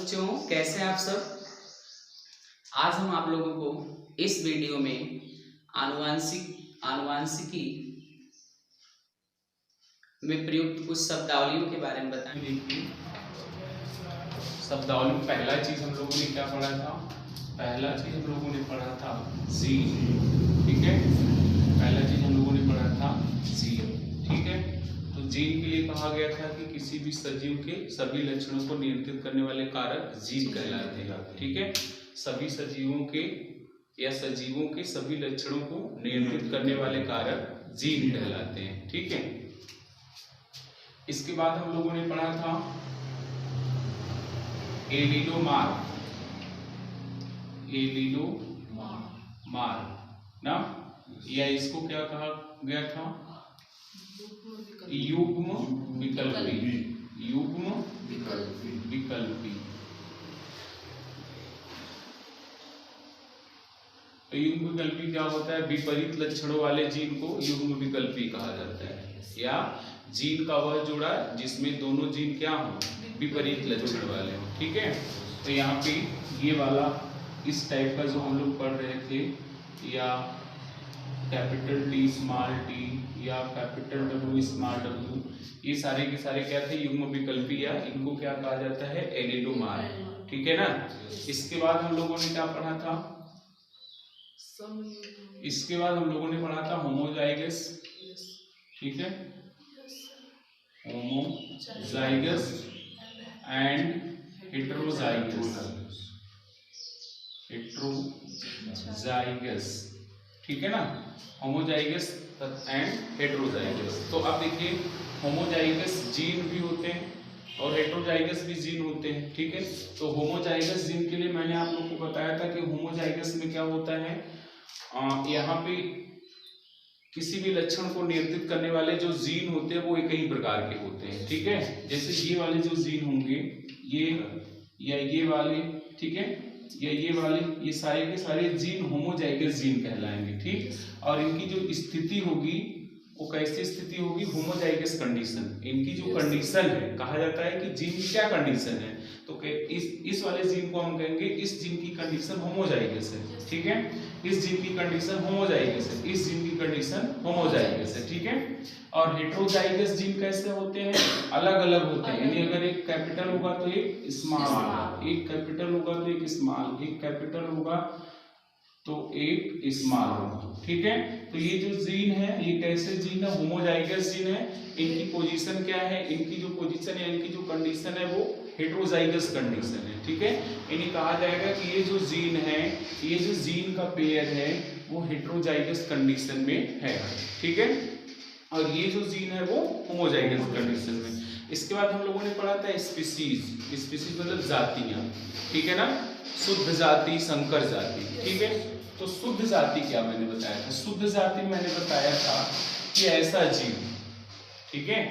बच्चों, कैसे हैं आप सब। आज हम आप लोगों को इस वीडियो में आनुवांशिकी में प्रयुक्त कुछ शब्दावलियों के बारे में बताएंगे। देखिए, शब्दावली में पहला चीज हम लोगों ने क्या पढ़ा था? पहला चीज हम लोगों ने पढ़ा था जीन। ठीक है, पहला चीज हम लोगों ने पढ़ा था जीन। ठीक है, तो जीन के लिए कहा गया था कि किसी भी सजीव के सभी लक्षणों को नियंत्रित करने वाले कारक जीन कहलाते हैं। ठीक है, सभी सजीवों के या सजीवों के सभी लक्षणों को नियंत्रित करने वाले कारक जीन कहलाते हैं। ठीक है, इसके बाद हम लोगों ने पढ़ा था एलिडोमार ना, या इसको क्या कहा गया था? युग्म विकल्पी। तो युग्म विकल्पी क्या होता है? विपरीत लक्षणों वाले जीन को युग्म विकल्पी कहा जाता है, या जीन का वह जोड़ा जिसमें दोनों जीन क्या हो? विपरीत लक्षण वाले हो। ठीक है, तो यहाँ पे ये वाला इस टाइप का जो हम लोग पढ़ रहे थे, या कैपिटल टी स्मॉल टी या कैपिटल डब्ल्यू स्मॉल डब्ल्यू, ये सारे के सारे क्या थे? युग्म विकल्पी, या इनको क्या कहा जाता है? एलिडोमार। ठीक है ना। इसके बाद हम लोगों ने क्या पढ़ा था? इसके बाद हम लोगों ने पढ़ा था होमोजाइगस। ठीक है, होमोजाइगस एंड हेट्रोजाइगस। ठीक है ना, होमोजाइगस एंड हेट्रोजाइगस। तो अब देखिए, होमोजाइगस जीन भी होते हैं और हेट्रोजाइगस भी जीन होते हैं। ठीक है, तो होमोजाइगस जीन के लिए मैंने आप लोगों को बताया था कि होमोजाइगस में क्या होता है, यहाँ पे किसी भी लक्षण को नियंत्रित करने वाले जो जीन होते हैं वो एक ही प्रकार के होते हैं। ठीक है, जैसे ये वाले जो जीन होंगे, ये या ये वाले, ठीक है, या ये वाले, ये सारे के सारे जीन होमोजाइगस जीन कहलाएंगे। ठीक, और इनकी जो स्थिति होगी वो कैसी स्थिति होगी? Homozygous condition. इनकी जो कंडीशन है, कहा जाता है कि जीन की क्या कंडीशन है, तो इस वाले जीन को हम कहेंगे इस जीन की कंडीशन होमोजाइगस है। ठीक है, इस जीन की कंडीशन होमोजाइगस है, इस जीन की कंडीशन होमोजाइगस है। ठीक है, और हेट्रोजाइगस जीन कैसे होते हैं? अलग अलग होते हैं, यानी अगर एक कैपिटल होगा तो एक स्मॉल, एक कैपिटल होगा तो एक स्मॉल, एक कैपिटल होगा तो एक स्मॉल होगा। ठीक है, तो ये जो जीन है ये कैसे जीन है? होमोजाइगस जीन है। इनकी पोजीशन क्या है? इनकी जो पोजीशन है, इनकी जो कंडीशन है वो हेट्रोजाइगस कंडीशन है। ठीक है, इन्हें कहा जाएगा कि ये जो जीन है, ये जो जीन का पेयर है वो हेट्रोजाइगस कंडीशन में है। ठीक है, और ये जो जीन है वो होमोजाइगस कंडीशन में। इसके बाद हम लोगों ने पढ़ा था स्पीसीज। स्पीसीज मतलब जातियां। ठीक है ना, शुद्ध जाति, संकर जाति। ठीक है, तो शुद्ध जाति क्या मैंने बताया था? शुद्ध जाति मैंने बताया था कि ऐसा जीव, ठीक है,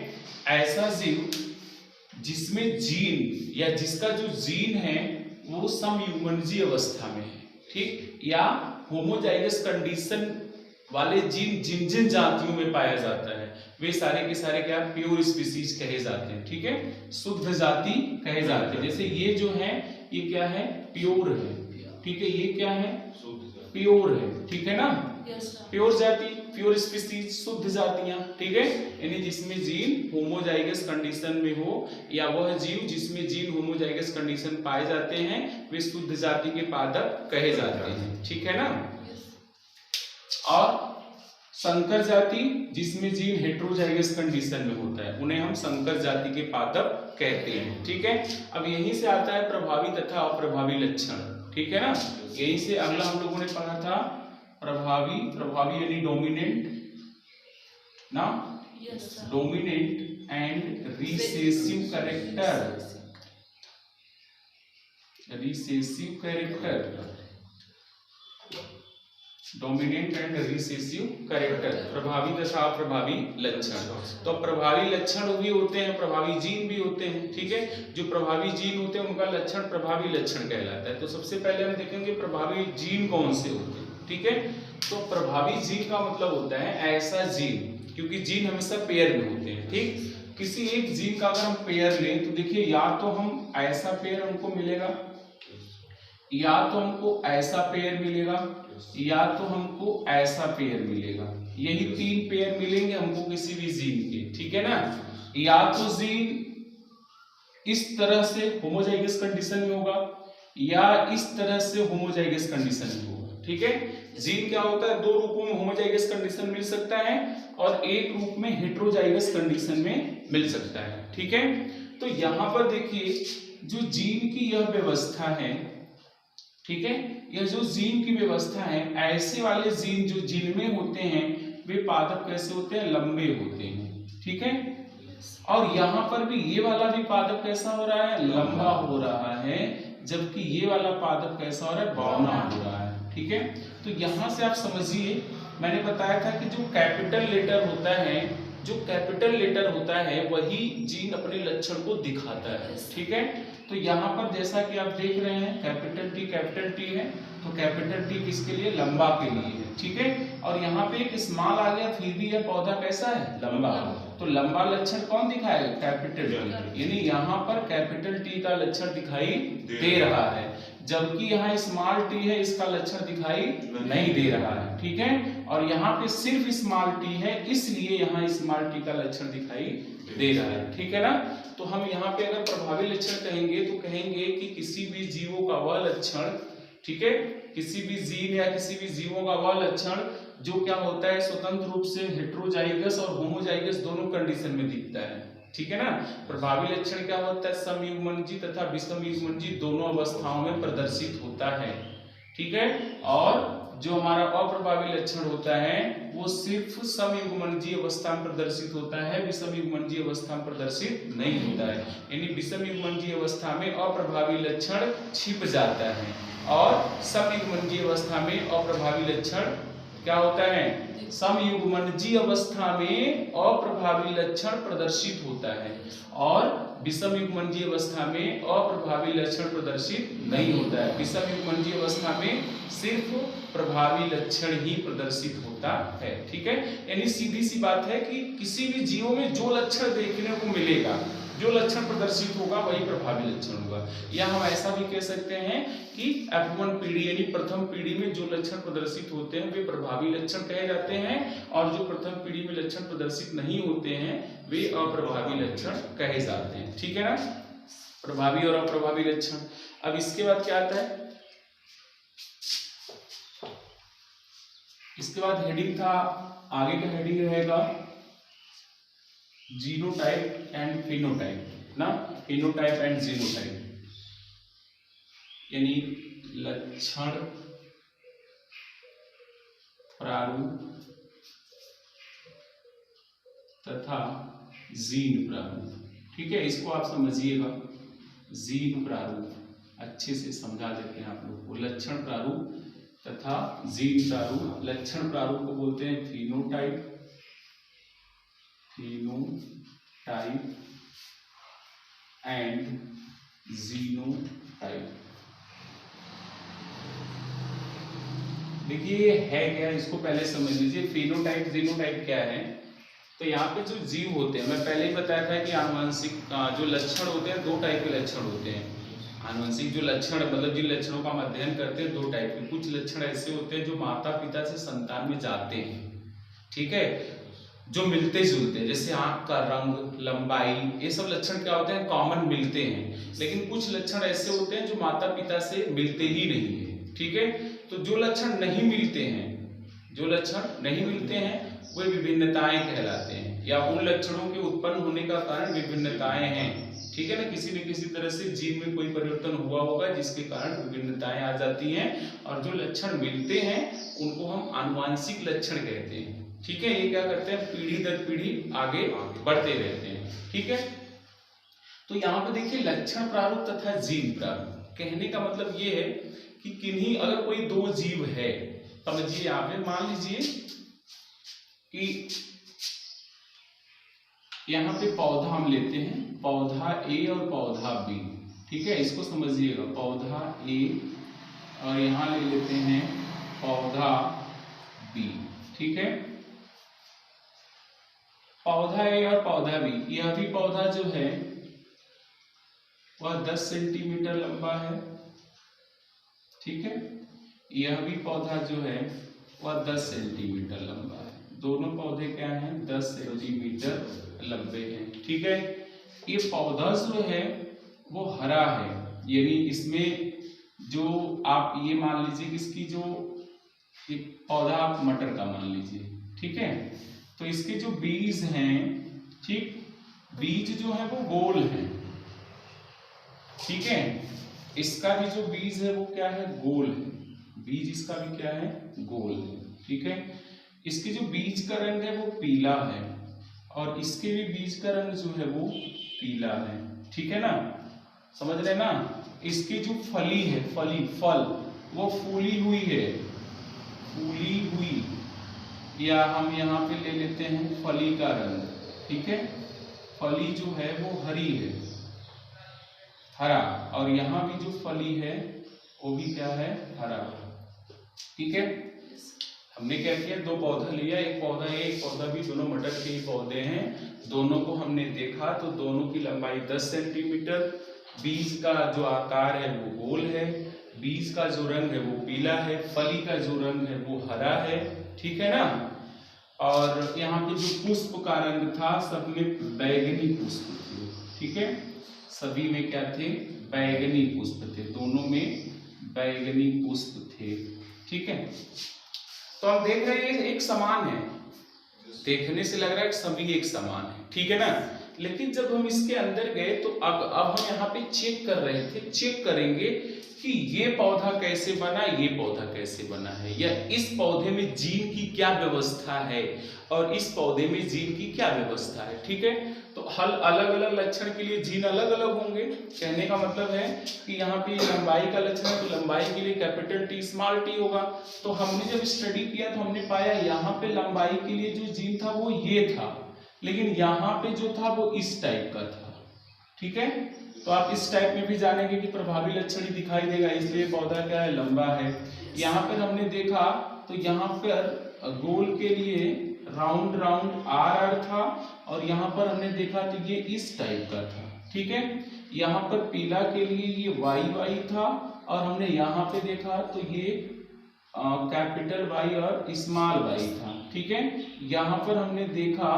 ऐसा जीव जिसमें जीन या जिसका जो जीन है वो समयुग्मनजीय अवस्था में है। ठीक, या होमोजाइगस कंडीशन वाले जीन जिन जिन जातियों में पाया जाता है वे सारे के सारे क्या? प्योर स्पीसीज कहे जाते हैं। ठीक है, शुद्ध जाति कहे जाते हैं। जैसे ये जो है ये क्या है? प्योर है। ठीक है, ये क्या है? प्योर है। ठीक है ना, प्योर जाति, प्योर स्पीसीज, शुद्ध जातियां। ठीक है, यानी जिसमें जीन होमोजाइगस कंडीशन में हो, या वह जीव जिसमें जीन होमोजाइगस कंडीशन पाए जाते हैं वे शुद्ध जाति के पादप कहे जाते हैं। ठीक है ना, और संकर जाति जिसमें जीन हेट्रोजाइगस कंडीशन में होता है उन्हें हम संकर जाति के पादप कहते हैं। ठीक है, अब यहीं से आता है प्रभावी तथा अप्रभावी लक्षण। ठीक है ना, यहीं से अगला हम लोगों ने पढ़ा था प्रभावी। प्रभावी यानी डोमिनेंट ना, dominant and recessive character. Recessive character, dominant and recessive character, प्रभावी तथा अप्रभावी लक्षण। तो प्रभावी लक्षण भी होते हैं, प्रभावी जीन भी होते हैं। ठीक है, जो प्रभावी जीन होते हैं उनका लक्षण प्रभावी लक्षण कहलाता है। तो सबसे पहले हम देखेंगे प्रभावी जीन कौन से होते हैं। ठीक है, तो प्रभावी जीन का मतलब होता है ऐसा जीन, क्योंकि जीन हमेशा पेयर में होते हैं। ठीक, किसी एक जीन का अगर हम पेयर लें तो देखिए या तो हम ऐसा पेयर हमको मिलेगा, या तो हमको ऐसा पेयर मिलेगा, या तो हमको ऐसा पेयर मिलेगा। यही 3 पेयर मिलेंगे हमको किसी भी जीन के, ठीक है ना। या तो जीन इस तरह से होमोजाइगस कंडीशन में होगा, या इस तरह से होमोजाइगस कंडीशन में होगा, ठीक है। जीन क्या होता है, 2 रूपों में होमोजाइगस कंडीशन मिल सकता है और एक रूप में हेटेरोजाइगस कंडीशन में मिल सकता है, ठीक है। तो यहां पर देखिए जो जीन की यह व्यवस्था है, ठीक है, यह जो जीन की व्यवस्था है, ऐसे वाले जीन जो जिनमें होते हैं वे पादप कैसे होते हैं, लंबे होते हैं, ठीक है। और यहां पर भी ये वाला भी पादप कैसा हो रहा है, लंबा हो रहा है, जबकि ये वाला पादप कैसा हो रहा है, बौना हो रहा है, ठीक है। तो यहां से आप समझिए, मैंने बताया था कि जो कैपिटल लेटर होता है, जो कैपिटल लेटर होता है वही जीन अपने लक्षण को दिखाता है, ठीक है। तो यहाँ पर जैसा कि आप देख रहे हैं कैपिटल टी है, तो कैपिटल टी किसके लिए, लंबा के लिए है, ठीक है। और यहाँ पे एक स्मॉल आ गया, फिर भी यह पौधा कैसा है, लंबा। तो लंबा लक्षण कौन दिखाएगा, कैपिटल टी, यानी यहाँ पर कैपिटल टी का लक्षण दिखाई दे रहा है, जबकि यहाँ स्मॉल टी है, इसका लक्षण दिखाई नहीं दे रहा है, ठीक है। और यहाँ पे सिर्फ स्मॉल टी है, इसलिए यहाँ स्मॉल टी का लक्षण दिखाई दे रहा है, ठीक है ना। तो हम यहाँ पे अगर प्रभावी लक्षण कहेंगे तो कहेंगे कि किसी भी जीवों का वह लक्षण, ठीक है, किसी भी जीन या किसी भी जीवों का वह लक्षण जो क्या होता है, स्वतंत्र रूप से हेटेरोजाइगस और होमोजाइगस दोनों कंडीशन में दिखता है, ठीक है ना। प्रभावी लक्षण क्या होता है, समयुग्मनजी तथा विषमयुग्मनजी दोनों अवस्थाओं में प्रदर्शित होता है, ठीक है। और जो हमारा अप्रभावी लक्षण होता है वो सिर्फ समयुग्मनजीय अवस्था में प्रदर्शित होता है, विषमयुग्मनजीय अवस्था में प्रदर्शित नहीं होता है। यानी विषमयुग्मनजीय अवस्था में अप्रभावी लक्षण छिप जाता है और समयुग्मनजीय अवस्था में अप्रभावी लक्षण क्या होता है, समयुग्मनजीय अवस्था में अप्रभावी लक्षण प्रदर्शित होता है और विषमयुग्मनजीय अवस्था में अप्रभावी लक्षण प्रदर्शित नहीं होता है। विषमयुग्मनजीय अवस्था में सिर्फ प्रभावी लक्षण ही प्रदर्शित होता है, ठीक है। यानी सीधी सी बात है कि किसी भी जीवों में जो लक्षण देखने को मिलेगा, जो लक्षण प्रदर्शित होगा वही प्रभावी लक्षण होगा। या हम ऐसा भी कह सकते हैं कि F1 पीढ़ी यानी प्रथम पीढ़ी में जो लक्षण प्रदर्शित होते हैं वे प्रभावी लक्षण कहे जाते हैं और जो प्रथम पीढ़ी में लक्षण प्रदर्शित नहीं होते हैं वे अप्रभावी लक्षण कहे जाते हैं, ठीक है ना। प्रभावी और अप्रभावी लक्षण। अब इसके बाद क्या आता है, इसके बाद हेडिंग था, आगे का हेडिंग रहेगा जीनोटाइप एंड फिनोटाइप ना, फिनोटाइप एंड जीनोटाइप, यानी लक्षण प्रारूप तथा जीन प्रारूप, ठीक है। इसको आप समझिएगा, जीन प्रारूप अच्छे से समझा देते हैं आप लोग को। लक्षण प्रारूप तथा जीन प्रारूप। लक्षण प्रारूप को बोलते हैं फिनोटाइप, फिनोटाइप एंड जीनोटाइप। देखिए है क्या, इसको पहले समझ लीजिए। फिनोटाइप जीनोटाइप क्या है, तो यहाँ पे जो जीव होते हैं, मैं पहले ही बताया था कि आनुवंशिक जो लक्षण होते हैं 2 टाइप के लक्षण होते हैं। आनुवंशिक जो लक्षण मतलब जिन लक्षणों का हम अध्ययन करते हैं 2 टाइप के। कुछ लक्षण ऐसे होते हैं जो माता पिता से संतान में जाते हैं, ठीक है, जो मिलते जुलते हैं, जैसे आंख का रंग, लंबाई, ये सब लक्षण क्या होते हैं, कॉमन मिलते हैं। लेकिन कुछ लक्षण ऐसे होते हैं जो माता पिता से मिलते ही नहीं है, ठीक है। तो जो लक्षण नहीं मिलते हैं, जो लक्षण नहीं मिलते हैं वे विभिन्नताएं कहलाते हैं, या उन लक्षणों के उत्पन्न होने का कारण विभिन्नताएं हैं, ठीक है ना। किसी न किसी तरह से जीन में कोई परिवर्तन हुआ होगा जिसके कारण विभिन्नताएं आ जाती हैं, और जो लक्षण मिलते हैं उनको हम आनुवांशिक लक्षण कहते हैं, ठीक है। ये क्या करते हैं, पीढ़ी दर पीढ़ी आगे बढ़ते रहते हैं, ठीक है। तो यहाँ पे देखिए लक्षण प्रारूप तथा जीन प्रारूप कहने का मतलब ये है कि किन्हीं अगर कोई 2 जीव है, समझिए यहाँ पे मान लीजिए कि यहाँ पे पौधा हम लेते हैं, पौधा ए और पौधा बी, ठीक है। इसको समझिएगा, पौधा ए और यहाँ ले लेते हैं पौधा बी, ठीक है। पौधा ए और पौधा बी, यह भी पौधा जो है वह 10 सेंटीमीटर लंबा है, ठीक है। यह भी पौधा जो है वह 10 सेंटीमीटर लंबा है। दोनों पौधे क्या हैं? 10 सेंटीमीटर लंबे हैं, ठीक है। ये पौधा जो है वो हरा है, यानी इसमें जो आप ये मान लीजिए कि इसकी जो ये पौधा आप मटर का मान लीजिए, ठीक है। तो इसके जो बीज हैं, ठीक, बीज जो है वो गोल हैं, ठीक है। इसका भी जो बीज है वो क्या है? गोल है। बीज इसका भी क्या है? गोल है, ठीक है। इसके जो बीज का रंग है वो पीला है और इसके भी बीज का रंग जो है वो पीला है, ठीक है ना, समझ रहे ना। इसकी जो फली है, फल वो फूली हुई है, फूली हुई, या हम यहाँ पे ले लेते हैं फली का रंग, ठीक है। फली जो है वो हरी है, हरा, और यहाँ भी जो फली है वो भी क्या है? हरा, ठीक है। हमने क्या किया? दो पौधा लिया, एक पौधा ए एक पौधा बी, दोनों मटर के ही पौधे हैं। दोनों को हमने देखा तो दोनों की लंबाई 10 सेंटीमीटर, बीज का जो आकार है वो गोल है, बीज का जो रंग है वो पीला है, फली का जो रंग है वो हरा है, ठीक है ना। और यहाँ पे जो पुष्प का रंग था सब में बैगनी पुष्प थे, ठीक है। सभी में क्या थे? बैगनी पुष्प थे, दोनों में बैगनी पुष्प थे, ठीक है। तो आप देख रहे हैं एक समान है, देखने से लग रहा है कि सभी एक समान है, ठीक है ना। लेकिन जब हम इसके अंदर गए तो अब हम यहाँ पे चेक कर रहे थे, चेक करेंगे कि ये पौधा कैसे बना, ये पौधा कैसे बना है, या इस पौधे में जीन की क्या व्यवस्था है और इस पौधे में जीन की क्या व्यवस्था है, ठीक है। तो हल अलग अलग लक्षण के लिए जीन अलग अलग होंगे। कहने का मतलब है कि यहाँ पे लंबाई का लक्षण है तो लंबाई के लिए कैपिटल टी स्मॉल टी होगा। तो हमने जब स्टडी किया तो हमने पाया यहाँ पे लंबाई के लिए जो जीन था वो ये था, लेकिन यहाँ पे जो था वो इस टाइप का था, ठीक है। तो आप इस टाइप में भी जानेंगे कि प्रभावी लक्षण ही दिखाई देगा, इसलिए पौधा क्या है? लंबा है। यहाँ पर हमने देखा तो यहाँ पर गोल के लिए राउंड आर था और यहाँ पर हमने देखा तो ये इस टाइप का था, ठीक है। यहाँ पर पीला के लिए ये वाई था और हमने यहाँ पे देखा तो ये कैपिटल वाई और स्मॉल वाई था, ठीक है। यहाँ पर हमने देखा,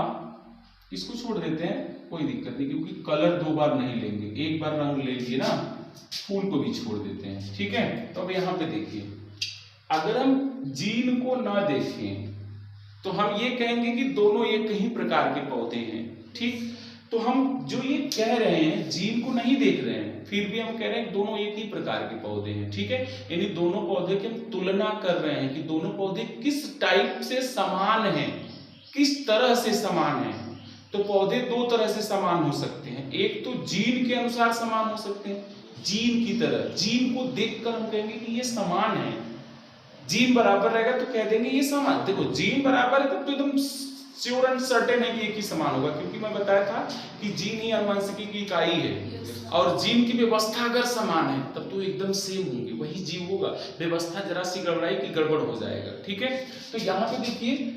इसको छोड़ देते हैं, कोई दिक्कत नहीं, क्योंकि कलर दो बार नहीं लेंगे, एक बार रंग ले लिए ना, फूल को भी छोड़ देते हैं, ठीक है। तो अब यहाँ पे देखिए, अगर हम जीन को ना देखें तो हम ये कहेंगे कि दोनों एक ही प्रकार के पौधे हैं, ठीक। तो हम जो ये कह रहे हैं, जीन को नहीं देख रहे हैं, फिर भी हम कह रहे हैं दोनों एक ही प्रकार के पौधे हैं, ठीक है। यानी दोनों पौधे की हम तुलना कर रहे हैं कि दोनों पौधे किस टाइप से समान हैं, किस तरह से समान हैं। तो पौधे दो तरह से समान हो सकते हैं, एक तो जीन के अनुसार समान हो सकते हैं, जीन की तरह, जीन को देखकर हम कहेंगे कि ये समान है। जीन बराबर रहेगा तो कह देंगे ये समान। देखो जीन बराबर है तब तो एकदम श्योर एंड सर्टेन है कि एक ही समान होगा, क्योंकि मैं बताया था कि जीन ही अनुवांशिकी की इकाई है और जीन की व्यवस्था अगर समान है तब तो एकदम सेम होंगे, वही जीव होगा। व्यवस्था जरा सी गड़बड़ाई की गड़बड़ हो जाएगा, ठीक है। तो यहाँ पे देखिए,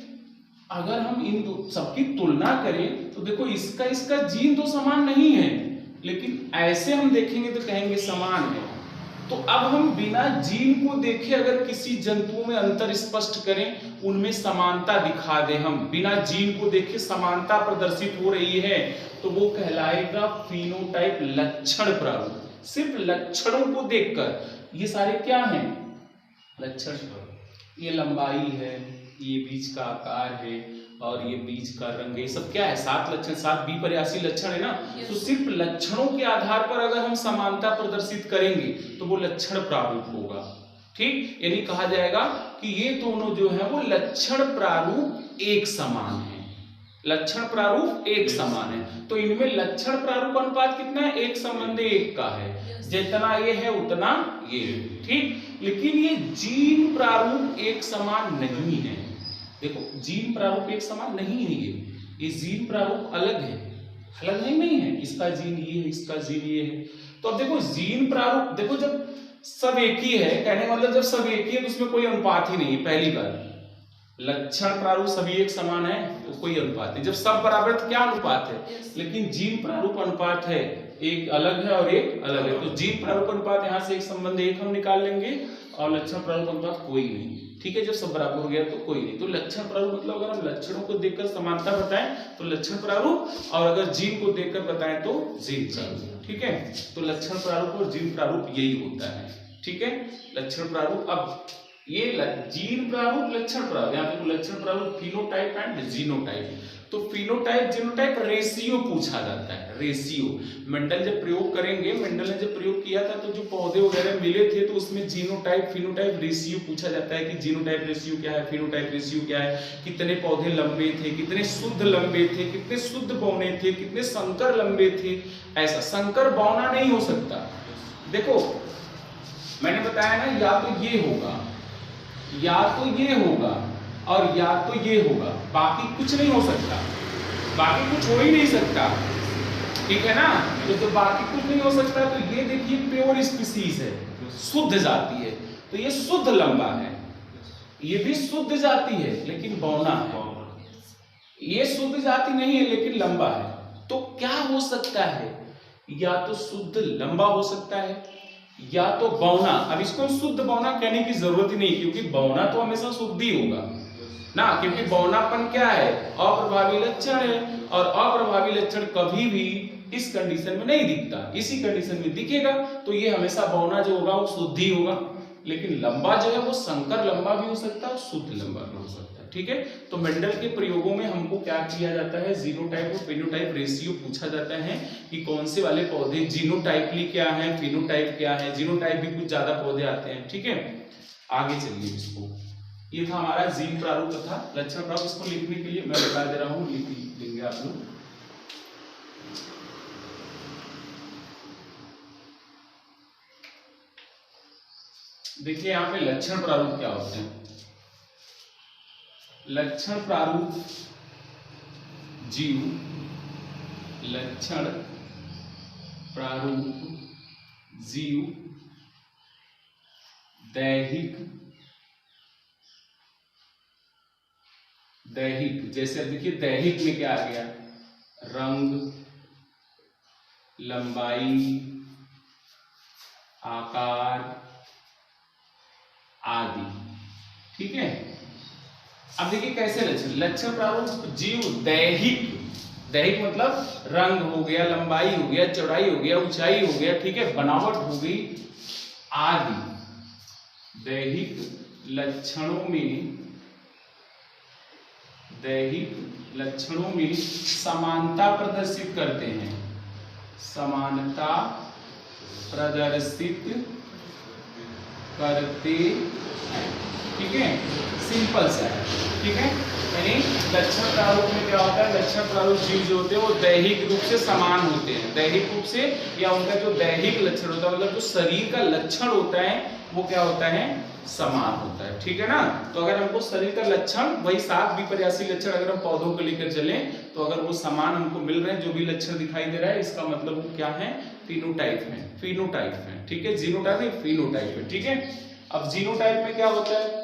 अगर हम इन दो सबकी तुलना करें तो देखो इसका जीन तो समान नहीं है, लेकिन ऐसे हम देखेंगे तो कहेंगे समान है। तो अब हम बिना जीन को देखे अगर किसी जंतुओं में अंतर स्पष्ट करें, उनमें समानता दिखा दें, हम बिना जीन को देखे समानता प्रदर्शित हो रही है, तो वो कहलाएगा फिनोटाइप, लक्षण प्रारूप। सिर्फ लक्षणों को देखकर, ये सारे क्या हैं? लक्षण। ये लंबाई है, ये बीज का आकार है और ये बीज का रंग है, ये सब क्या है? 7 लक्षण, 7 विपर्यासी लक्षण है ना। तो सिर्फ लक्षणों के आधार पर अगर हम समानता प्रदर्शित करेंगे तो वो लक्षण प्रारूप होगा, ठीक। यानी कहा जाएगा कि ये दोनों जो है वो लक्षण प्रारूप एक समान है, लक्षण प्रारूप एक समान है। तो इनमें लक्षण प्रारूप अनुपात कितना है? 1:1 का है, जितना ये है उतना ये है, ठीक। लेकिन ये जीन प्रारूप एक समान नहीं है। देखो जीन प्रारूप एक समान नहीं है, ये जीन प्रारूप अलग है, अलग नहीं है। इसका जीन ये है, इसका जीन ये है। तो अब देखो जीन प्रारूप, देखो जब सब एक ही है, कहने का मतलब जब सब एक ही है तो उसमें कोई अनुपात ही नहीं है, पहली बात। लक्षण प्रारूप सभी एक समान है तो कोई अनुपात नहीं। जब सब बराबर तो क्या अनुपात है, लेकिन जीन प्रारूप अनुपात है, एक अलग है और एक अलग है। तो जीन प्रारूप अनुपात यहाँ से एक संबंध एक हम निकाल लेंगे और लक्षण प्रारूप अनुपात कोई नहीं। ठीक है, जब सब बराबर हो गया तो कोई नहीं। तो लक्षण प्रारूप मतलब अगर हम लक्षणों को देखकर समानता बताएं तो लक्षण प्रारूप, और अगर जीन को देखकर बताएं तो जीन प्रारूप। ठीक है, तो लक्षण प्रारूप और जीन प्रारूप यही होता है। ठीक है, लक्षण प्रारूप। अब ये जीन प्रारूप लक्षण प्रारूप, यहाँ पे लक्षण प्रारूप फिनोटाइप एंड जीनोटाइप। तो फिनोटाइप जीनोटाइप रेशियो पूछा जाता है, रेशियो। मेंडल जब प्रयोग करेंगे, मेंडल ने जब प्रयोग किया था तो जो पौधे वगैरह मिले थे तो उसमें जीनोटाइप फिनोटाइप रेशियो पूछा जाता है कि जीनोटाइप रेशियो क्या है, फिनोटाइप रेशियो क्या है, कितने पौधे लंबे थे, कितने शुद्ध लंबे थे, कितने शुद्ध बौने थे, कितने संकर लंबे थे। ऐसा संकर बौना नहीं हो सकता। देखो मैंने बताया ना, या तो ये होगा, या तो ये होगा और या तो ये होगा, बाकी कुछ नहीं हो सकता, बाकी कुछ हो ही नहीं सकता। ठीक है ना, तो जब बाकी कुछ नहीं हो सकता तो ये देखिए प्योर स्पीसीज है, शुद्ध जाति है, तो ये शुद्ध लंबा है, ये भी शुद्ध जाति है लेकिन बौना है। ये शुद्ध जाति नहीं है लेकिन लंबा है। तो क्या हो सकता है, या तो शुद्ध लंबा हो सकता है या तो बौना। अब इसको शुद्ध बौना कहने की जरूरत ही नहीं, क्योंकि बौना तो हमेशा शुद्ध ही होगा ना, क्योंकि बौनापन क्या है, अप्रभावी लक्षण है, और अप्रभावी लक्षण कभी भी इस कंडीशन में नहीं दिखता, इसी कंडीशन में दिखेगा तो ये हमेशा बौना जो होगा वो शुद्ध ही होगा। लेकिन लंबा जो है वो संकर लंबा भी हो सकता है और शुद्ध लंबा भी हो सकता है। ठीक है, तो मेंडल के प्रयोगों में हमको क्या किया जाता है, जीनोटाइप और फिनोटाइप रेशियो पूछा जाता है कि कौन से वाले पौधे जीनोटाइपली क्या है, फिनोटाइप क्या है। जीनोटाइप भी कुछ ज्यादा पौधे आते हैं। ठीक है, आगे चलिए। इसको ये था हमारा जीन प्रारूप तथा लक्षण प्रारूप। इसको लिखने के लिए मैं बता दे रहा हूँ, लिख देंगे आप लोग। देखिए यहाँ पे लक्षण प्रारूप क्या होते हैं। लक्षण प्रारूप जीव, लक्षण प्रारूप जीव दैहिक, दैहिक जैसे देखिए दैहिक में क्या आ गया, रंग, लंबाई, आकार आदि। ठीक है, अब देखिए कैसे लक्षण, लक्षण प्रारूप जीव दैहिक, दैहिक मतलब रंग हो गया, लंबाई हो गया, चौड़ाई हो गया, ऊंचाई हो गया, ठीक है, बनावट हो गई आदि। दैहिक लक्षणों में, दैहिक लक्षणों में समानता प्रदर्शित करते हैं, समानता प्रदर्शित करते हैं। ठीक है, सिंपल सा है। ठीक है, यानी लक्षण प्रारूप में क्या होता है, लक्षण प्रारूप जीव जो होते हैं वो दैहिक रूप से समान होते हैं, दैहिक रूप से, या उनका जो दैहिक लक्षण होता है मतलब जो शरीर का लक्षण होता है वो क्या होता है, समान होता है। ठीक है ना, तो अगर हमको शरीर का लक्षण वही 7 विपर्यासी लक्षण अगर हम पौधों को लेकर चले तो अगर वो समान हमको मिल रहे हैं, जो भी लक्षण दिखाई दे रहा है, इसका मतलब वो क्या है, फिनोटाइप है, फिनोटाइप है। ठीक है, जीनोटाइप नहीं, फिनोटाइप है। ठीक है, अब जीनोटाइप में क्या होता है,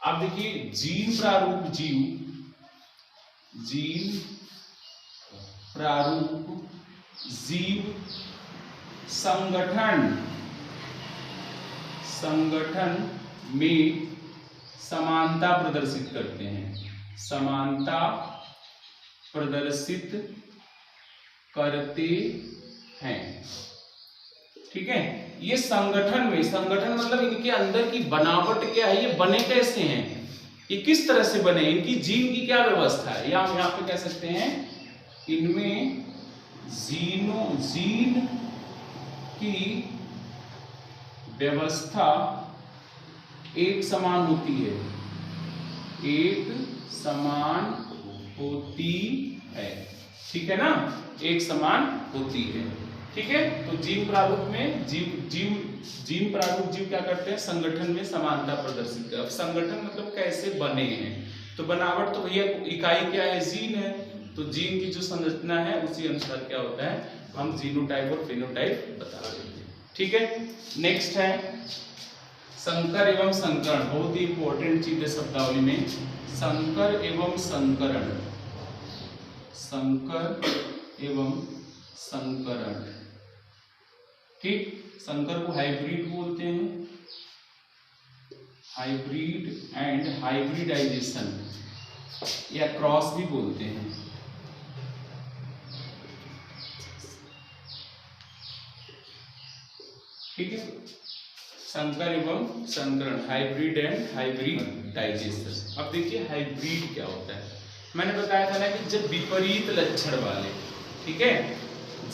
अब देखिए जीन प्रारूप जीव, जीन प्रारूप जीव संगठन, संगठन में समानता प्रदर्शित करते हैं, समानता प्रदर्शित करते हैं। ठीक है, ये संगठन में, संगठन मतलब इनके अंदर की बनावट क्या है, ये बने कैसे हैं, ये किस तरह से बने, इनकी जीन की क्या व्यवस्था है, या हम यहाँ पे कह सकते हैं इनमें जीन की व्यवस्था एक समान होती है, एक समान होती है। ठीक है ना, एक समान होती है। ठीक है, तो जीन प्रारूप में जीन प्रारूप जीव क्या करते हैं, संगठन में समानता प्रदर्शित करते हैं। अब संगठन मतलब कैसे बने हैं, तो बनावट तो भैया इकाई क्या है, जीन है, तो जीन की जो संरचना है उसी अनुसार क्या होता है, हम जीनोटाइप और फिनोटाइप बता देते हैं। ठीक है। नेक्स्ट है संकर एवं संकरण, बहुत ही इंपॉर्टेंट चीज है शब्दावली में, संकर एवं संकरण, संकर एवं संकरण। ठीक, संकर को हाइब्रिड बोलते हैं, हाइब्रिड एंड हाइब्रिडाइजेशन या क्रॉस भी बोलते हैं। ठीक है, संकर एवं संकरण, हाइब्रिड एंड हाइब्रिडाइजेशन। अब देखिए हाइब्रिड क्या होता है। मैंने बताया था ना कि जब विपरीत लक्षण वाले, ठीक है,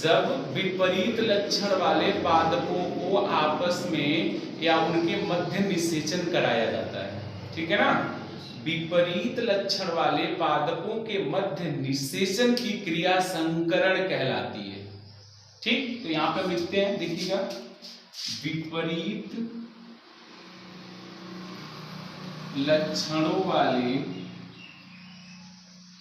जब विपरीत लक्षण वाले पादपों को आपस में या उनके मध्य निषेचन कराया जाता है, ठीक है ना, विपरीत लक्षण वाले पादपों के मध्य निषेचन की क्रिया संकरण कहलाती है। ठीक, तो यहां पर लिखते हैं, देखिएगा, विपरीत लक्षणों वाले पादपों के मध्य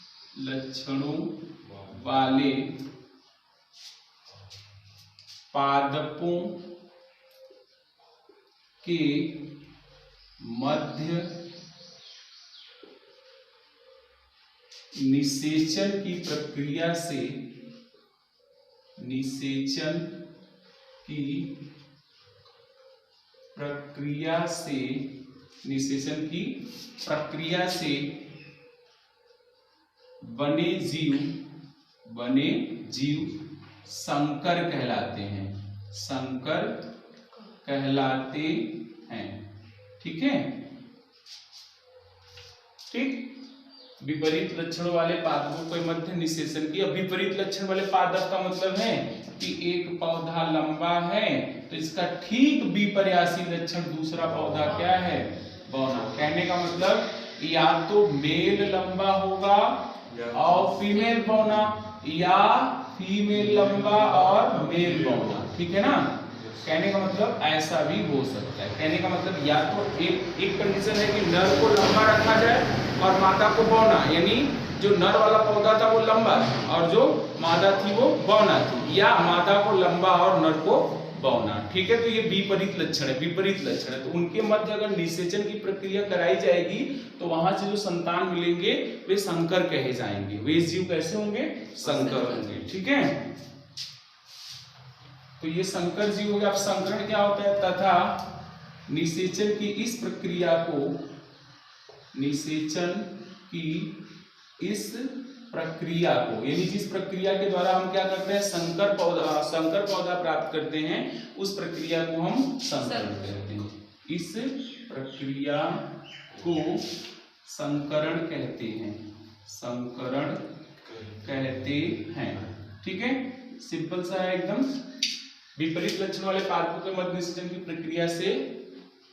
निषेचन की प्रक्रिया से बने जीव संकर कहलाते हैं, संकर कहलाते हैं। ठीक है, ठीक, विपरीत लक्षणों वाले पादपों के मध्य निषेचन की। अब विपरीत लक्षण वाले पादप का मतलब है कि एक पौधा लंबा है तो इसका ठीक विपर्यासी लक्षण दूसरा पौधा क्या है, बौना। कहने का मतलब या तो मेल लंबा होगा और फीमेल बौना, या फीमेल लंबा और मेल बौना। ठीक है ना, कहने का मतलब ऐसा भी हो सकता है। कहने का मतलब या तो एक कंडीशन है कि नर को लंबा रखा जाए और मादा को बौना, यानी जो नर वाला पौधा था वो लंबा और जो मादा थी वो बौना थी, या मादा को लंबा और नर को बौना। ठीक है, तो ये विपरीत लक्षण है, विपरीत लक्षण है। तो उनके मध्य अगर निषेचन की प्रक्रिया कराई जाएगी तो वहां से जो संतान मिलेंगे वे संकर कहे जाएंगे। वे जीव कैसे होंगे, संकर होंगे। ठीक है, तो ये संकर जीव हो गया। अब संकरण क्या होता है, तथा निषेचन की इस प्रक्रिया को, निषेचन की इस प्रक्रिया को, यानी जिस प्रक्रिया के द्वारा हम क्या करते हैं, संकर पौधा प्राप्त करते हैं, उस प्रक्रिया को हम संकरण कहते हैं। इस प्रक्रिया को संकरण कहते हैं, संकरण कहते हैं। ठीक है, सिंपल सा है एकदम। विपरीत लक्षण वाले पादपों के मध्य निषेचन की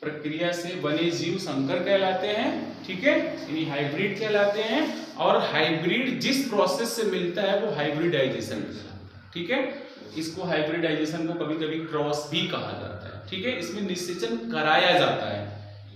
प्रक्रिया से बने जीव संकर कहलाते हैं। ठीक है, यानी हाइब्रिड कहलाते हैं। और हाइब्रिड जिस प्रोसेस से मिलता है वो हाइब्रिडाइजेशन कहलाता है। ठीक है, इसको हाइब्रिडाइजेशन को कभी कभी क्रॉस भी कहा जाता है। ठीक है, इसमें निषेचन कराया जाता है।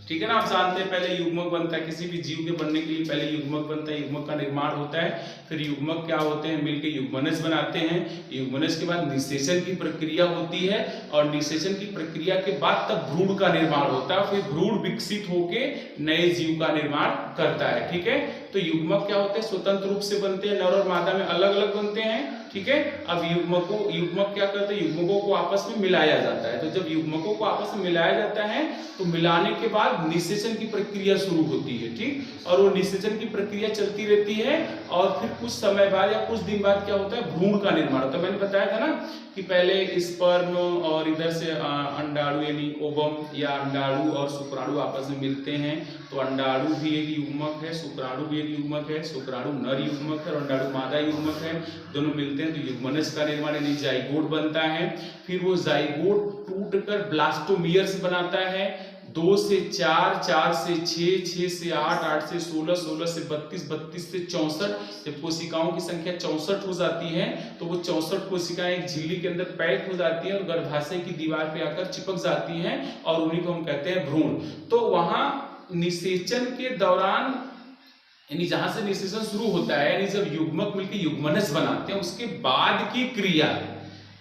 ठीक है ना, आप जानते हैं पहले युग्मक बनता है, किसी भी जीव के बनने के लिए पहले युग्मक बनता है, युग्मक का निर्माण होता है, फिर युग्मक क्या होते हैं, मिलकर युग्मनज बनाते हैं। युग्मनज के बाद निषेचन की प्रक्रिया होती है और निषेचन की प्रक्रिया के बाद तब भ्रूण का निर्माण होता है, फिर भ्रूण विकसित होके नए जीव का निर्माण करता है। ठीक है, तो युग्मक क्या होते हैं, स्वतंत्र रूप से बनते हैं, नर और मादा में अलग अलग बनते हैं। ठीक है, अब युग्मक क्या करते हैं, युग्मकों को आपस में मिलाया जाता है। तो जब युग्मकों को आपस में मिलाया जाता है तो मिलाने के बाद निषेचन की प्रक्रिया शुरू होती है। ठीक, और वो निषेचन की प्रक्रिया चलती रहती है और फिर कुछ समय बाद या कुछ दिन बाद क्या होता है, भ्रूण का निर्माण होता है। मैंने बताया था ना कि पहले स्पर्म और इधर से अंडाणु यानी ओवम या अंडाणु और शुक्राणु आपस में मिलते हैं, तो अंडाणु भी एक युग्मक है, शुक्राणु भी एक युग्मक है, शुक्राणु नर युग्मक है और अंडाणु मादा युग्मक है, दोनों मिलते हैं तो युग्मनज का निर्माण यानी जाइगोट बनता है। फिर वो जाइगोट टूटकर ब्लास्टोमियर्स बनाता है, 2 से 4, 4 से 6, 6 से 8, 8 से 16, 16 से 32, 32 से 64। जब कोशिकाओं की संख्या 64 हो जाती है तो वो 64 कोशिकाएं एक झिल्ली के अंदर पैक हो जाती है और गर्भाशय की दीवार पे आकर चिपक जाती हैं और उन्हीं को हम कहते हैं भ्रूण। तो वहां निषेचन के दौरान, यानी जहां से निषेचन शुरू होता है, यानी जब युग्मक मिलकर युग्मनज बनाते हैं उसके बाद की क्रिया,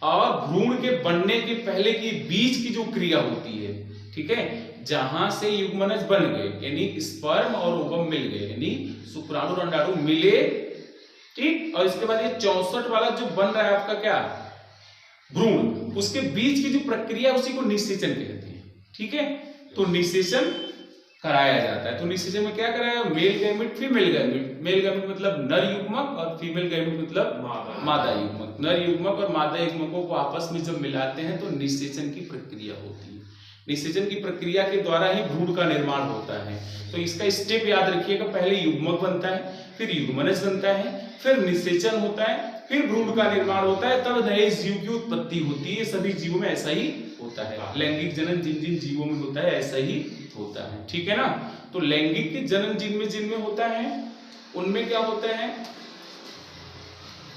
और भ्रूण के बनने के पहले की बीज की जो क्रिया होती है, ठीक है, जहां से युग्मनज बन गए यानी स्पर्म और ओवम मिल गए यानी शुक्राणु और अंडाणु मिले, ठीक, और इसके बाद ये 64 वाला जो बन रहा है आपका क्या भ्रूण, उसके बीच की जो प्रक्रिया उसी को निषेचन कहते हैं, ठीक है। तो निषेचन कराया जाता है। तो निषेचन में क्या कराया, male gamete female gamete, male gamete मतलब नर युग्मक और फीमेल गैमेट मतलब मादा युग्मक। नर युग्मक और मादा युग्मकों को आपस में जब मिलाते हैं तो निषेचन की प्रक्रिया होती है। निषेचन की प्रक्रिया के द्वारा ही भ्रूण का निर्माण होता है। तो इसका स्टेप याद रखिएगा, पहले युग्मक बनता है, फिर युग्मनज बनता है, फिर निषेचन होता है, फिर भ्रूण का निर्माण होता है, तब नए जीव की उत्पत्ति होती है। सभी जीवों में ऐसा ही होता है। लैंगिक जनन जिन जिन जीवों में होता है ऐसा ही होता है, ठीक है ना। तो लैंगिक जनन जिनमें होता है उनमें क्या होता है,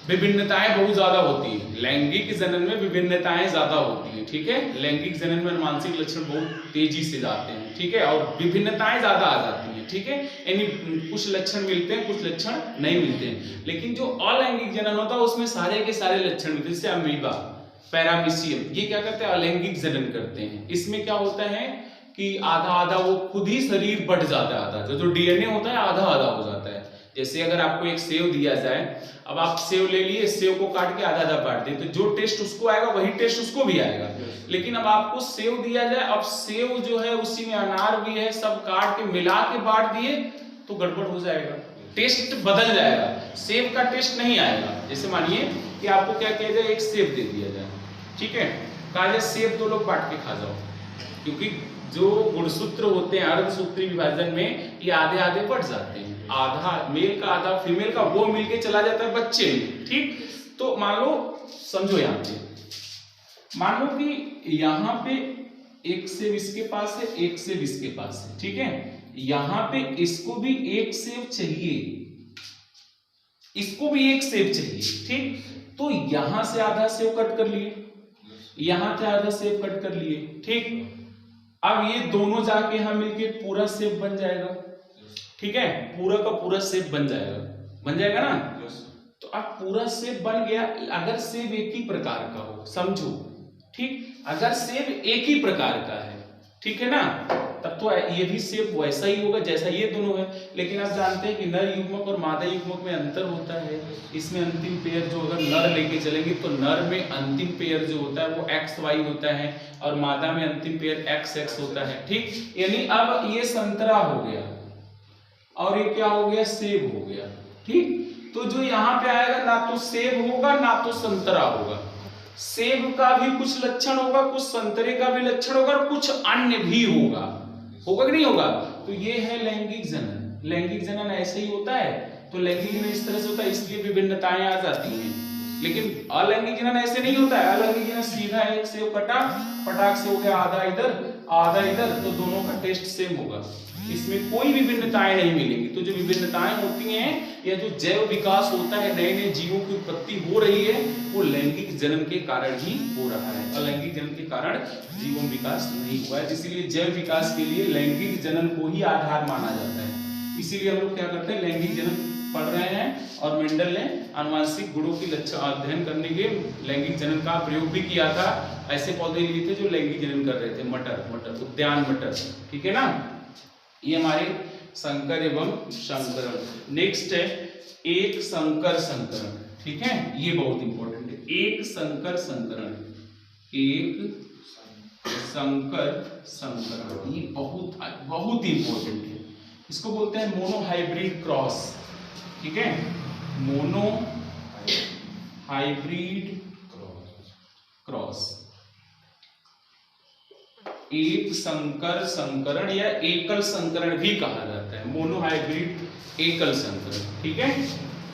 विभिन्नताएं बहुत ज्यादा होती है। लैंगिक जनन में विभिन्नताएं ज्यादा होती है, ठीक है। लैंगिक जनन में मानसिक लक्षण बहुत तेजी से जाते हैं, ठीक है, और विभिन्नताएं ज्यादा आ जाती हैं, ठीक है, यानी कुछ लक्षण मिलते हैं, कुछ लक्षण नहीं मिलते हैं। लेकिन जो अलैंगिक जनन होता है उसमें सारे के सारे लक्षण मिलते हैं, जैसे अमीबा, पैरामीशियम, ये क्या करते हैं, अलैंगिक जनन करते हैं। इसमें क्या होता है कि आधा आधा वो खुद ही शरीर बढ़ जाता है, आधा जो डीएनए होता है आधा आधा हो जाता है। जैसे अगर आपको एक सेव दिया जाए, अब आप सेव ले लिए, सेव को काट के आधा आधा बांट दिए, तो जो टेस्ट उसको आएगा वही टेस्ट उसको भी आएगा। लेकिन अब आपको सेव दिया जाए, अब सेव जो है उसी में अनार भी है, सब काट के मिला के बांट दिए तो गड़बड़ हो जाएगा, टेस्ट बदल जाएगा, सेव का टेस्ट नहीं आएगा। जैसे मानिए कि आपको क्या किया जाए, एक सेव दे दिया जाए, ठीक है, कहा जाए सेव 2 लोग बांट के खा जाओ, क्योंकि जो गुणसूत्र होते हैं अर्धसूत्री विभाजन में ये आधे आधे बढ़ जाते हैं, आधा मेल का आधा फीमेल का, वो मिलके चला जाता है बच्चे में, ठीक। तो मान लो, समझो यहाँ पे मान लो कि यहाँ पे एक सेव इसके पास है, एक सेव इसके पास है, ठीक है, यहाँ पे इसको भी एक सेव चाहिए, इसको भी एक सेव चाहिए, ठीक। तो यहां से आधा सेव कट कर लिए, यहां से आधा सेव कट कर लिए, ठीक। अब ये दोनों जाके यहां मिलके पूरा सेव बन जाएगा, ठीक है, पूरा का पूरा सेव बन जाएगा ना। तो अब पूरा सेव बन गया। अगर सेव एक ही प्रकार का हो, समझो, ठीक, अगर सेव एक ही प्रकार का है, ठीक है ना, तब तो ये भी सेव वैसा ही होगा जैसा ये दोनों है। लेकिन आप जानते हैं कि नर युग्मक और मादा युग्मक में अंतर होता है। इसमें अंतिम पेयर जो अगर नर लेके चलेंगे तो नर में अंतिम पेयर जो होता है वो XY होता है और मादा में अंतिम पेयर XX होता है, ठीक। यानी अब ये संतरा हो गया और ये क्या हो गया, सेब हो गया, ठीक। तो जो यहाँ पे आएगा ना तो सेब होगा ना तो संतरा होगा। सेब का भी कुछ लक्षण होगा, कुछ संतरे का भी लक्षण होगा और कुछ अन्य भी होगा कि नहीं होगा। तो ये है लैंगिक जनन। लैंगिक जनन ऐसे ही होता है। तो लैंगिक जनन इस तरह से होता है, इसलिए विभिन्नताएं आ जाती हैं। लेकिन अलैंगिक जनन ऐसे नहीं होता है। अलैंगिक जनन सीधा एक सेव कटा, पटाख से हो गया आधा इधर आधा इधर, तो दोनों का टेस्ट सेम होगा, इसमें कोई विभिन्नताएं नहीं मिलेंगी। तो जो विभिन्नताएं होती हैं या जो जैव विकास होता है, नए नए जीवों की उत्पत्ति हो रही है, वो लैंगिक जनन के कारण ही हो रहा है। अलैंगिक जनन के कारण जीवों विकास नहीं हुआ है। इसीलिए जैव विकास के लिए लैंगिक जनन को ही आधार माना जाता है। इसीलिए हम लोग क्या करते हैं, लैंगिक जनन पढ़ रहे हैं और मेंडल ने आनुवांशिक गुणों की लक्षण अध्ययन करने के लैंगिक जनन का प्रयोग भी किया था। ऐसे पौधे लिए थे जो लैंगिक जनन कर रहे थे, मटर, उद्यान मटर, ठीक है ना। ये हमारे संकर एवं संकरण। नेक्स्ट है एक संकर संकरण, ठीक है, ये बहुत इंपॉर्टेंट है। एक संकर संकरण, एक संकर संकरण, ये बहुत इंपॉर्टेंट है। इसको बोलते हैं मोनो हाइब्रिड क्रॉस, ठीक है, मोनो हाइब्रिड क्रॉस। एक संकर संकरण या एकल संकरण भी कहा जाता है, मोनोहाइब्रिड एकल संकरण, ठीक है।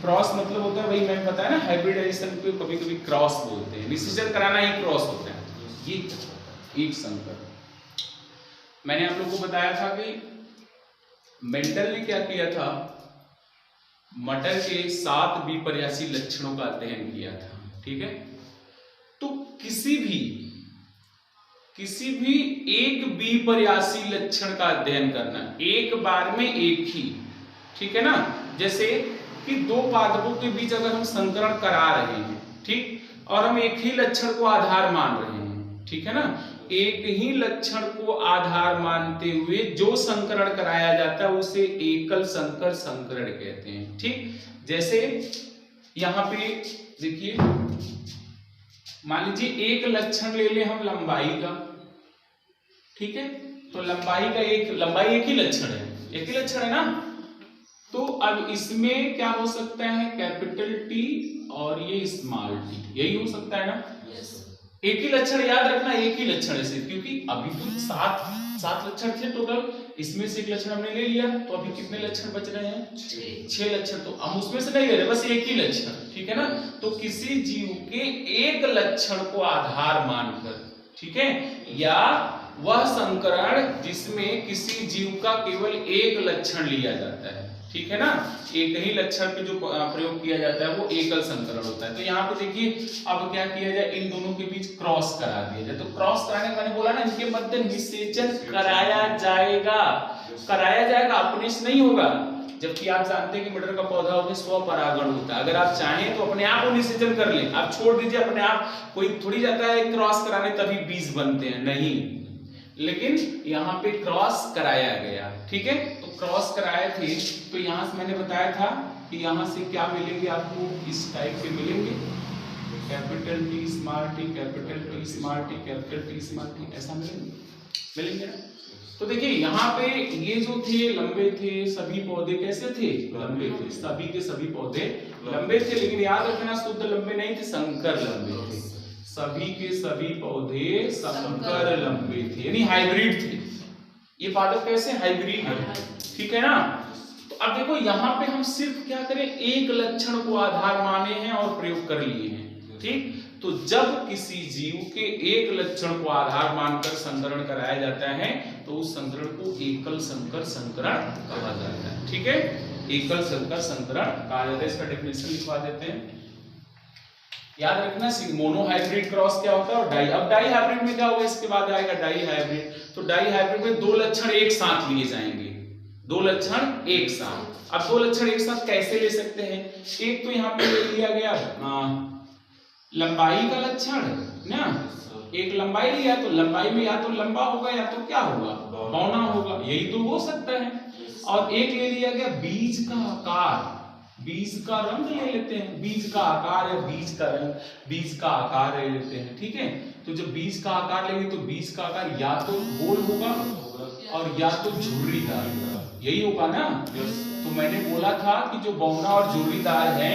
क्रॉस मतलब होता है वही मैंने बताया ना, हाइब्रिडाइजेशन को कभी कभी क्रॉस बोलते हैं, निषेचन कराना ही क्रॉस होता है। ये एक संकर। मैंने आप लोगों को बताया था कि मेंडल ने क्या किया था, मटर के 7 विपर्यासी लक्षणों का अध्ययन किया था, ठीक है। तो किसी भी एक विपर्यासी लक्षण का अध्ययन करना, एक बार में एक ही, ठीक है ना। जैसे कि 2 पादपों के बीच अगर हम संकरण करा रहे हैं, ठीक, और हम एक ही लक्षण को आधार मान रहे हैं, ठीक है ना। एक ही लक्षण को आधार मानते हुए जो संकरण कराया जाता है उसे एकल संकर संकरण कहते हैं, ठीक। जैसे यहां पे देखिए, मान लीजिए एक लक्षण ले ले हम लंबाई का, ठीक है। तो लंबाई एक ही लक्षण है, एक ही लक्षण है ना। तो अब इसमें क्या हो सकता है, कैपिटल टी और ये स्मॉल टी, यही हो सकता है ना। एक ही लक्षण, याद रखना एक ही लक्षण है सिर्फ, क्योंकि अभी तो सात लक्षण थे टोटल, इसमें से एक लक्षण हमने ले लिया, तो अभी कितने लक्षण बच रहे हैं, 6 लक्षण। तो हम उसमें से नहीं ले रहे, बस एक ही लक्षण, ठीक है ना। तो किसी जीव के एक लक्षण को आधार मानकर, ठीक है, या वह संकरण जिसमें किसी जीव का केवल एक लक्षण लिया जाता है, ठीक है ना, एक ही लक्षण पे जो प्रयोग किया जाता है वो एकल संकरण होता है। तो यहाँ पे देखिए अब क्या किया जाए, इन दोनों के बीच क्रॉस करा दिया जाए। तो क्रॉस कराने, मैंने बोला ना, इनके मध्य निषेचन कराया जाएगा, अपने से नहीं होगा। जबकि आप जानते हैं कि मटर का पौधा होकर स्वपरागण होता है, अगर आप चाहें तो अपने आप निषेचन कर लें, आप छोड़ दीजिए अपने आप, कोई थोड़ी जाता है क्रॉस कराने तभी बीज बनते हैं, नहीं, लेकिन यहाँ पे क्रॉस कराया गया, ठीक है। तो क्रॉस कराए थे, तो यहाँ से मैंने बताया था कि यहाँ से क्या मिलेंगे आपको, इस टाइप के मिलेंगे, capital T small T, capital T small T, capital T small T, ऐसा मिलेंगे ना। तो देखिए यहाँ पे ये जो थे लंबे थे, सभी पौधे कैसे थे, लंबे थे, सभी के सभी पौधे लंबे थे, लेकिन याद रखना शुद्ध लंबे नहीं थे, संकर लंबे थे, सभी के सभी पौधे संकर लंबे थे, यानी हाइब्रिड थे। ये पादप कैसे, हाइब्रिड है, ठीक है ना। तो अब देखो यहाँ पे हम सिर्फ क्या करें, एक लक्षण को आधार माने हैं और प्रयोग कर लिए हैं, ठीक। तो जब किसी जीव के एक लक्षण को आधार मानकर संकरण कराया जाता है तो उस संकरण को एकल संकर संकरण कहा जाता है, ठीक है। एकल संकर संकरण कहा जाता है, इसका डेफिनेशन लिखवा देते हैं। याद रखना मोनोहाइब्रिड क्रॉस क्या होता है और डाई। अब डाई हाइब्रिड में क्या होगा, इसके बाद आएगा डाई हाइब्रिड। तो डाई हाइब्रिड में दो लक्षण एक साथ लिए जाएंगे, दो लक्षण एक साथ। अब दो लक्षण एक साथ कैसे ले सकते हैं, एक तो यहाँ पे ले लिया गया लंबाई का लक्षण ना, एक लंबाई लिया तो लंबाई में या तो लंबा होगा या तो क्या होगा, बौना होगा, यही तो हो सकता है। और एक ले लिया गया बीज का आकार, बीज का रंग ले लेते हैं, बीज का आकार या बीज का रंग, बीज का आकार ले लेते हैं, ठीक है। तो जब बीज का आकार लेंगे तो बीज का आकार या तो गोल होगा और या तो झुर्रीदार होगा, यही होगा ना। तो मैंने बोला था कि जो बौना और झुर्रीदार है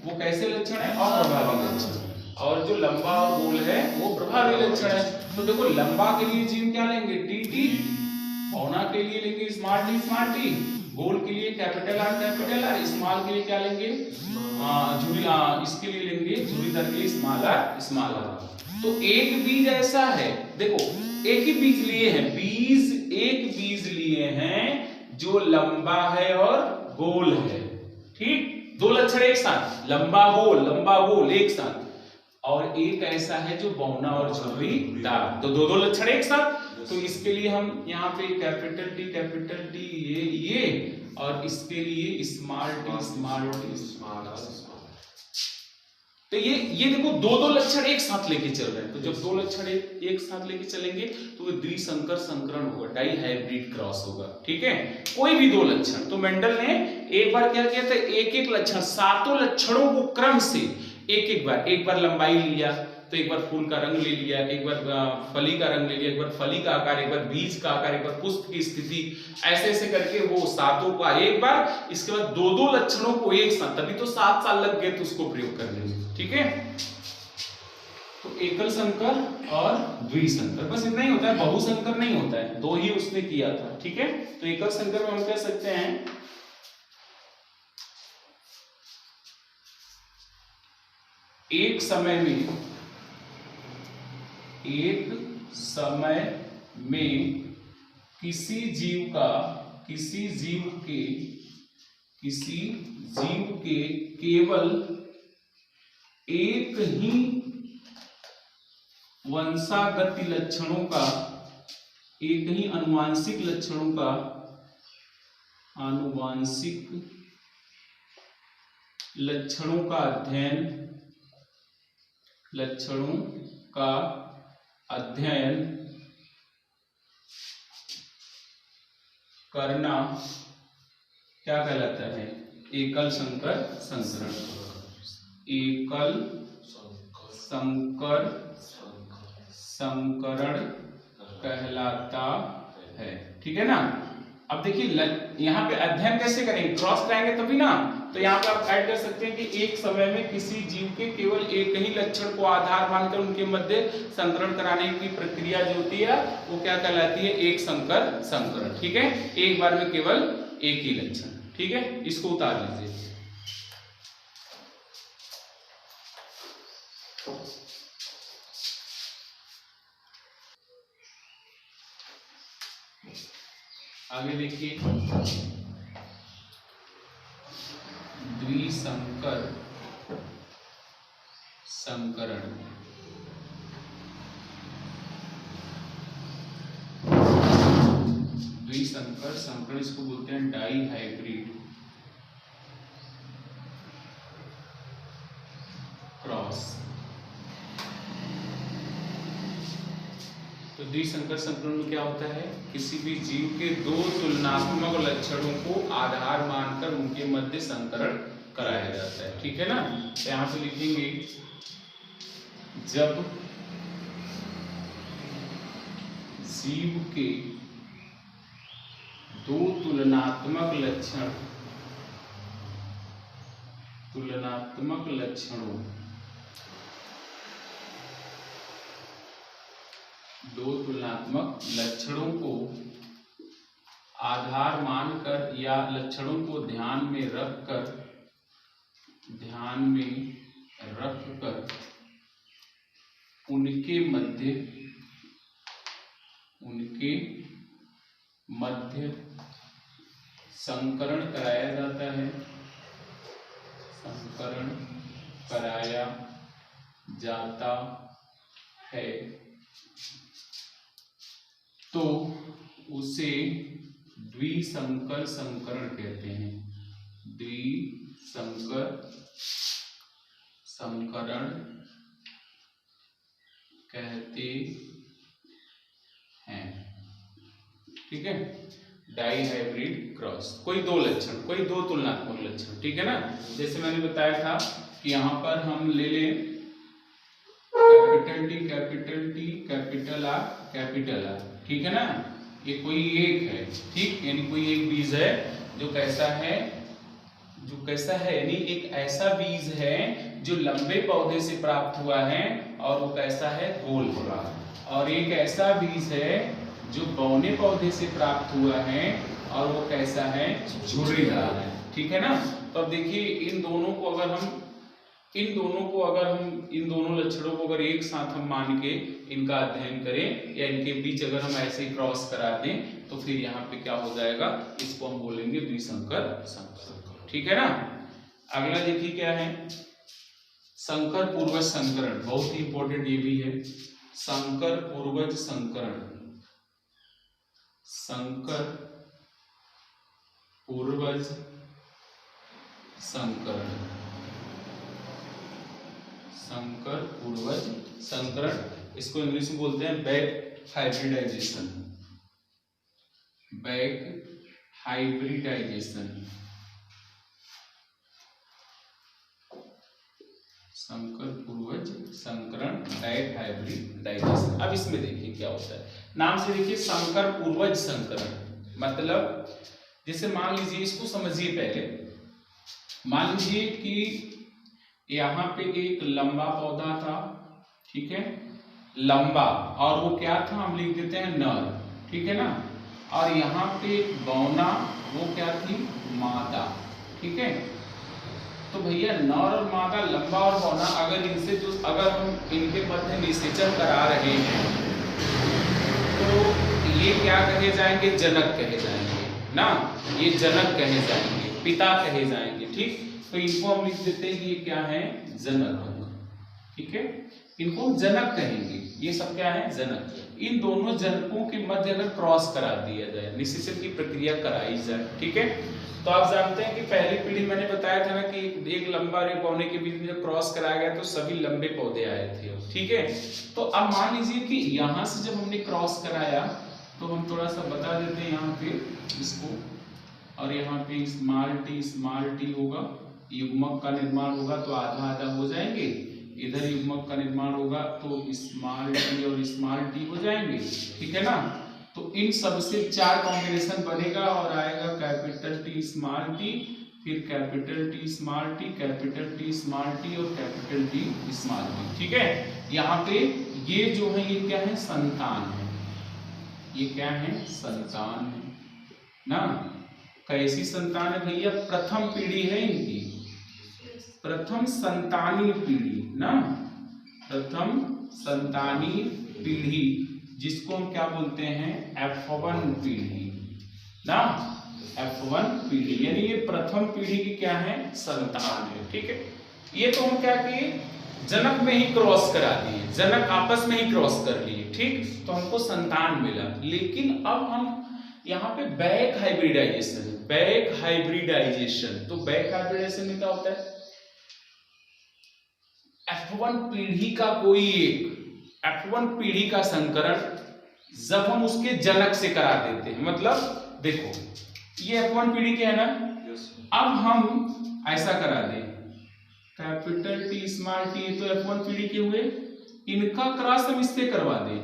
वो कैसे लक्षण है, अप्रभावी लक्षण, और जो लंबा और गोल है वो प्रभावी लक्षण है। तो देखो लंबा के लिए जीव क्या लेंगे, टी टी, बौना के लिए लेंगे स्मॉल टी, गोल के लिए कैपिटल आर, स्मॉल के लिए क्या लेंगे, इसके लिए लेंगे झुर्रीदार के लिए स्मॉल आर। तो एक बीज ऐसा है, देखो एक ही बीज लिए हैं, एक बीज लिए हैं जो लंबा है और गोल है, ठीक। दो लक्षण एक साथ, लंबा गोल एक साथ, और एक ऐसा है जो बौना और झुर्रीदार, तो दो लक्षण एक साथ। तो इसके लिए हम यहाँ पे कैपिटल टी ये और इसके लिए स्मॉल टी। तो ये देखो दो लक्षण एक साथ लेके चल रहे हैं। तो जब दो लक्षण एक साथ लेके चलेंगे तो वो द्विसंकर संकरण होगा, डाई हाइब्रिड क्रॉस होगा, ठीक है। कोई भी दो लक्षण, तो मेंडल ने एक बार क्या किया था, एक लक्षण, सातों लक्षणों को क्रम से एक बार लंबाई लिया, तो एक बार फूल का रंग ले लिया, एक बार फली का रंग ले लिया, एक बार फली का आकार, एक बार बीज का आकार, एक बार पुष्प की स्थिति, ऐसे करके वो सातों का एक बार, इसके बाद दो लक्षणों को एक साथ, तभी तो 7 साल लग गए तो उसको प्रयोग करने में, ठीक है। तो एकल संकर और द्विसंकर, बस इतना ही होता है, बहुसंकर नहीं होता है, दो ही उसने किया था, ठीक है। तो एकल संकर में हम कह सकते हैं एक समय में किसी जीव के केवल एक ही वंशागत लक्षणों का, एक ही आनुवांशिक लक्षणों का, अध्ययन लक्षणों का अध्ययन करना क्या कहलाता है? एकल संकर संकरण। एकल संकर संकरण कहलाता है, ठीक है ना। अब देखिए यहाँ पे अध्ययन कैसे करेंगे, क्रॉस कराएंगे तभी ना। तो यहाँ पे आप ऐड कर सकते हैं कि एक समय में किसी जीव के केवल एक ही लक्षण को आधार मानकर उनके मध्य संकरण कराने की प्रक्रिया जो होती है वो क्या कहलाती है? एक संकर संकरण, ठीक है। एक बार में केवल एक ही लक्षण, ठीक है। इसको उतार लीजिए। आगे देखिए, द्विसंकर संकरण। द्विसंकर संकरण इसको बोलते हैं डाई हाइब्रिड क्रॉस। तो द्विसंकर संकरण में क्या होता है? किसी भी जीव के दो तुलनात्मक लक्षणों को आधार मानकर उनके मध्य संकरण कराया जाता है, ठीक है ना। तो यहां पे लिखेंगे जब जीव के दो तुलनात्मक लक्षणों दो तुलनात्मक लक्षणों को आधार मानकर या लक्षणों को ध्यान में रखकर उनके मध्य संकरण कराया जाता है। संकरण कराया जाता है तो उसे द्विसंकर संकरण कहते हैं। द्विसंकर संकरण कहते हैं, ठीक है। डाई हाइब्रिड क्रॉस, कोई दो लक्षण, कोई दो तुलनात्मक लक्षण, ठीक है ना। जैसे मैंने बताया था कि यहाँ पर हम ले लें capital T capital T capital R capital R, ठीक है ना। ये कोई एक है, ठीक, यानी कोई एक बीज है जो कैसा है, यानी एक ऐसा बीज है जो लंबे पौधे से प्राप्त हुआ है और वो कैसा है? गोल हुआ। और एक ऐसा बीज है जो बौने पौधे से प्राप्त हुआ है और वो कैसा है? झुर्रीदार है, ठीक है ना। तो अब देखिए इन दोनों लक्षणों को अगर एक साथ हम मान के इनका अध्ययन करें या इनके बीच अगर हम ऐसे क्रॉस करा दें तो फिर यहाँ पे क्या हो जाएगा? इसको हम बोलेंगे द्विसंकर संकरण, ठीक है ना। अगला देखिए क्या है? संकर पूर्वज संकरण, बहुत ही इंपॉर्टेंट ये भी है। संकर पूर्वज संकरण, संकर पूर्वज संकरण, संकर पूर्वज संकरण, इसको इंग्लिश में बोलते हैं बैक हाइब्रिडाइजेशन। बैक हाइब्रिडाइजेशन, संकर पूर्वज संकरण, बैक हाइब्रिडाइजेशन। अब इसमें देखिए क्या होता है, नाम से देखिए संकर पूर्वज संकरण मतलब, जैसे मान लीजिए, इसको समझिए पहले। मान लीजिए कि यहाँ पे एक लंबा पौधा था, ठीक है, लंबा, और वो क्या था? हम लिख देते हैं नर, ठीक है ना। और यहाँ पे बौना, वो क्या थी? मादा, ठीक है। तो भैया नर और मादा, लंबा और बौना, अगर हम इनके मध्य निषेचन करा रहे हैं तो ये क्या कहे जाएंगे? जनक कहे जाएंगे ना। ये जनक कहे जाएंगे, पिता कहे जाएंगे, ठीक। तो इनको हम लिख देते हैं कि ये क्या है? जनक, ठीक है, इनको हम जनक कहेंगे। ये सब क्या है, जनक। इन दोनों जनकों के मध्य अगर क्रॉस करा दिया जाए, निषेचन की प्रक्रिया कराई जाए, ठीक है, तो आप जानते हैं कि पहली पीढ़ी मैंने बताया था ना कि एक लंबा और एक पौधे के बीच में जब क्रॉस कराया गया तो सभी लंबे पौधे आए थे, ठीक है। तो अब मान लीजिए कि यहाँ से जब हमने क्रॉस कराया तो हम थोड़ा सा बता देते हैं यहाँ पे इसको, और यहाँ पे स्मॉल टी होगा, युग्मक का निर्माण होगा तो आधा आधा हो जाएंगे, इधर युग्मक का निर्माण होगा तो स्मॉल टी और स्मॉल टी हो जाएंगे, ठीक है ना। तो इन सब से 4 कॉम्बिनेशन बनेगा और आएगा कैपिटल टी स्मॉल टी, फिर capital T small T, capital T small T और कैपिटल टी स्मॉल टी, ठीक है। यहाँ पे ये जो है ये क्या है, संतान है, ये क्या है, संतान है ना। कैसी संतान है भैया, प्रथम पीढ़ी है इनकी, प्रथम संतानी पीढ़ी ना, प्रथम संतानी पीढ़ी, जिसको हम क्या बोलते हैं, F1 पीढ़ी ना, F1 पीढ़ी, यानी ये प्रथम पीढ़ी की क्या है, संतान है, ठीक है। ये तो हम क्या किए, जनक में ही क्रॉस करा दिए, जनक आपस में ही क्रॉस कर लिए, ठीक, तो हमको संतान मिला। लेकिन अब हम यहाँ पे बैक हाइब्रिडाइजेशन, बैक हाइब्रिडाइजेशन, तो बैक हाइब्रिडाइजेशन में क्या होता है, F1 पीढ़ी का कोई एक F1 पीढ़ी का संकरण जब हम उसके जनक से करा देते हैं, मतलब देखो ये F1 पीढ़ी के है ना, अब हम ऐसा करा दें कैपिटल टी स्मॉल टी, तो F1 पीढ़ी के हुए, इनका क्रॉस हम इससे करवा दें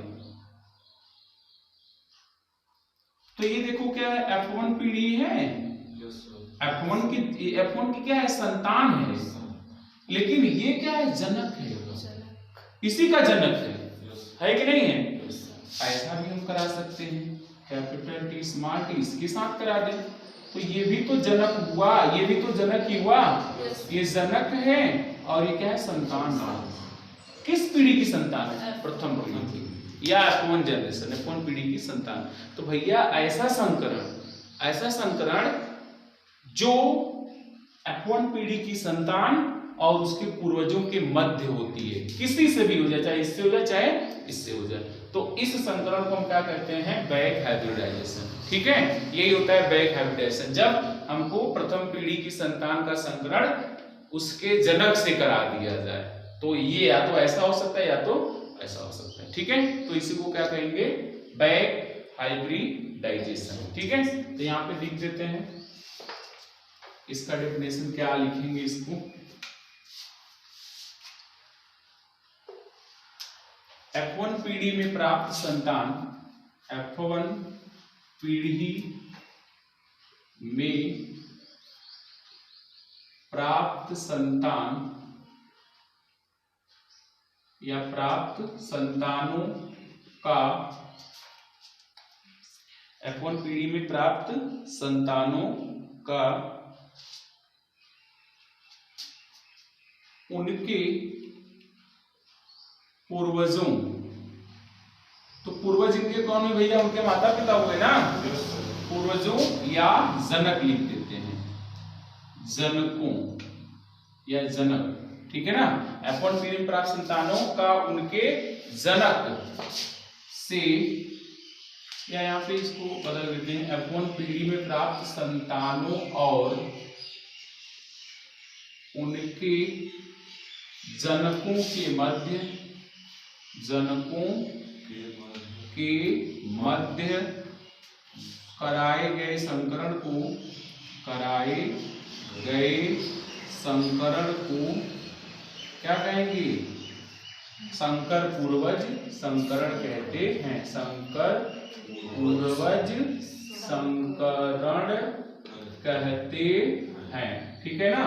तो ये देखो क्या है, F1 पीढ़ी है, F1 की क्या है, संतान है, लेकिन ये क्या है, जनक है, इसी का जनक है कि नहीं है। ऐसा भी हम करा सकते हैं, कैपिटल टी स्मॉल टी इसके साथ करा दें तो ये भी तो जनक हुआ, ये भी तो जनक ही हुआ, ये जनक है और ये क्या है, संतान है। किस पीढ़ी की संतान है, प्रथम पीढ़ी की, या F1 जनरेशन, F1 पीढ़ी की संतान। तो भैया ऐसा संकरण जो F1 पीढ़ी की संतान और उसके पूर्वजों के मध्य होती है, किसी से भी हो जाए, चाहे इससे हो जाए चाहे इससे हो जाए, तो इस संकरण को हम क्या कहते हैं, बैक हाइब्रिडाइजेशन, ठीक है। यही होता है बैक हाइब्रिडाइजेशन, जब हमको प्रथम पीढ़ी की संतान का संकरण उसके जनक से करा दिया जाए, तो ये या तो ऐसा हो सकता है या तो ऐसा हो सकता है, ठीक है। तो इसी को क्या कहेंगे, बैक हाइब्रिडाइजेशन, ठीक है। तो यहाँ पे लिख देते हैं इसका डेफिनेशन, क्या लिखेंगे इसको, F1 पीढ़ी में प्राप्त संतान, F1 पीढ़ी में प्राप्त संतान या प्राप्त संतानों का, F1 पीढ़ी में प्राप्त संतानों का उनके पूर्वजों, तो पूर्वज इनके कौन है भैया, उनके माता पिता हुए ना, पूर्वजों या जनक लिख देते हैं, जनकों या जनक, ठीक है ना। F1 पीढ़ी में प्राप्त संतानों का उनके जनक से, या यहाँ पे इसको बदल देते हैं, F1 पीढ़ी में प्राप्त संतानों और उनके जनकों के मध्य, जनकों के मध्य कराए गए संकरण को, कराए गए संकरण को क्या कहेंगे, संकर पूर्वज संकरण कहते हैं, संकर पूर्वज संकरण कहते हैं, ठीक है ना।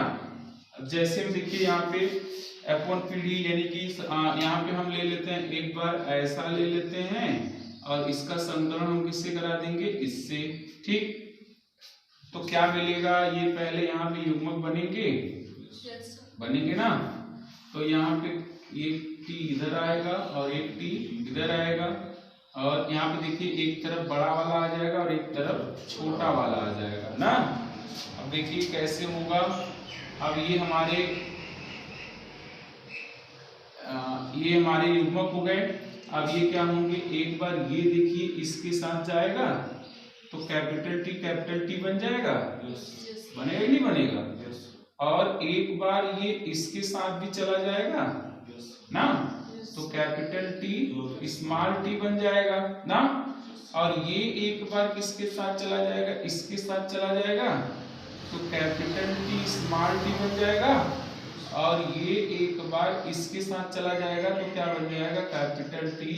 अब जैसे हम देखिए यहाँ पे F1 पीढ़ी, यानी कि यहाँ पे हम ले लेते हैं, एक बार ऐसा ले लेते हैं और इसका संकलन हम किससे करा देंगे, इससे, ठीक। तो क्या मिलेगा, ये पहले यहाँ पे युग्मक बनेंगे, बनेंगे ना, तो यहाँ पे एक टी इधर आएगा और एक टी इधर आएगा, और यहाँ पे देखिए एक तरफ बड़ा वाला आ जाएगा और एक तरफ छोटा वाला आ जाएगा ना। अब देखिए कैसे होगा, अब ये हमारे ये हमारे युग्मक हो गए। अब ये क्या होंगे, एक बार ये देखिए इसके साथ जाएगा तो कैपिटल टी बन जाएगा, बनेगा कि नहीं बनेगा? और एक बार ये इसके साथ भी चला जाएगा ना, तो कैपिटल टी स्मॉल टी बन जाएगा ना। और ये एक बार किसके साथ चला जाएगा, इसके साथ चला जाएगा तो कैपिटल टी स्मॉल टी बन जाएगा। और ये एक बार इसके साथ चला जाएगा तो क्या बन जाएगा, कैपिटल टी,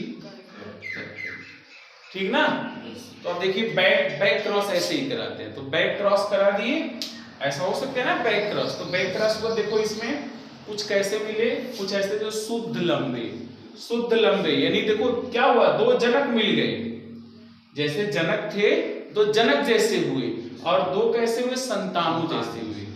ठीक ना। तो अब देखिए बैक क्रॉस ऐसे ही कराते हैं, तो बैक क्रॉस करा दिए, ऐसा हो सकता है ना बैक क्रॉस। तो बैक क्रॉस को देखो इसमें कुछ कैसे मिले, कुछ ऐसे जो शुद्ध लंबे यानी देखो क्या हुआ, दो जनक मिल गए, जैसे जनक थे दो जनक जैसे हुए, और दो कैसे हुए, संतानु जैसे हुए,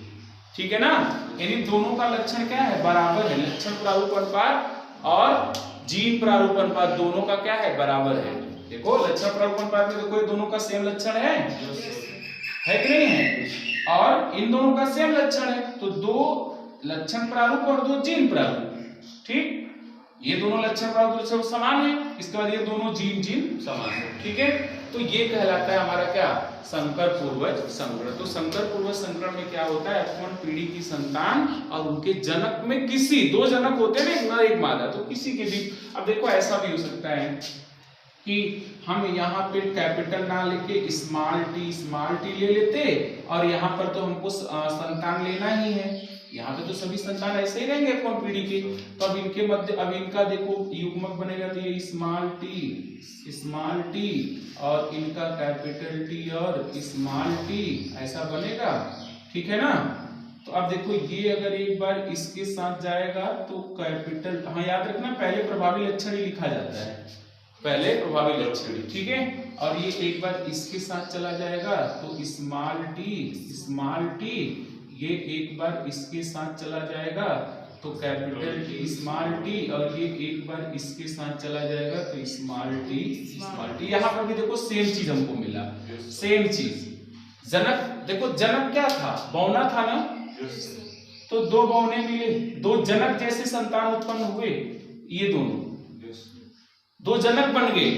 ठीक है ना। यानी दोनों का लक्षण क्या है, बराबर है। लक्षण प्रारूप अनुपात और जीन प्रारूप अनुपात दोनों का क्या है, बराबर है। देखो लक्षण प्रारूप अनुपात में देखो ये दोनों का सेम लक्षण है कि नहीं है, और इन दोनों का सेम लक्षण है, तो दो लक्षण प्रारूप और दो जीन प्रारूप, ठीक। ये दोनों लक्षण प्रारूप समान है, इसके बाद ये दोनों जीन समान है, ठीक है। तो ये कहलाता है हमारा क्या, संकर पूर्वज संकरण। तो संकर पूर्वज संकरण में क्या होता है, F1 पीढ़ी की संतान और उनके जनक में किसी, दो जनक होते हैं ना, एक मादा, तो किसी के भी। अब देखो ऐसा भी हो सकता है कि हम यहाँ पे कैपिटल ना लेके स्मॉल टी ले लेते, और यहाँ पर तो हमको संतान लेना ही है, यहाँ पे तो सभी संतान ऐसे ही रहेंगे F1 पीढ़ी के। तो अब इनके मध्य, अब इनका देखो युग्मक बनेगा, तो ये स्मॉल टी और इनका कैपिटल टी और स्मॉल टी, ऐसा बनेगा, ठीक है ना। तो अब देखो ये अगर एक बार इसके साथ जाएगा तो कैपिटल, हाँ याद रखना पहले प्रभावी लक्षण ही लिखा जाता है, पहले प्रभावी लक्षण, ठीक है। और ये एक बार इसके साथ चला जाएगा तो स्मॉल टी, ये एक बार इसके साथ चला जाएगा तो कैपिटल टी स्मॉल टी, और ये एक बार इसके साथ चला जाएगा तो स्मॉल टी। यहाँ पर भी देखो सेम चीज हमको मिला, सेम चीज। जनक देखो, जनक क्या था, बौना था ना, तो दो बौने मिले, दो जनक जैसे संतान उत्पन्न हुए, ये दोनों दो जनक बन गए,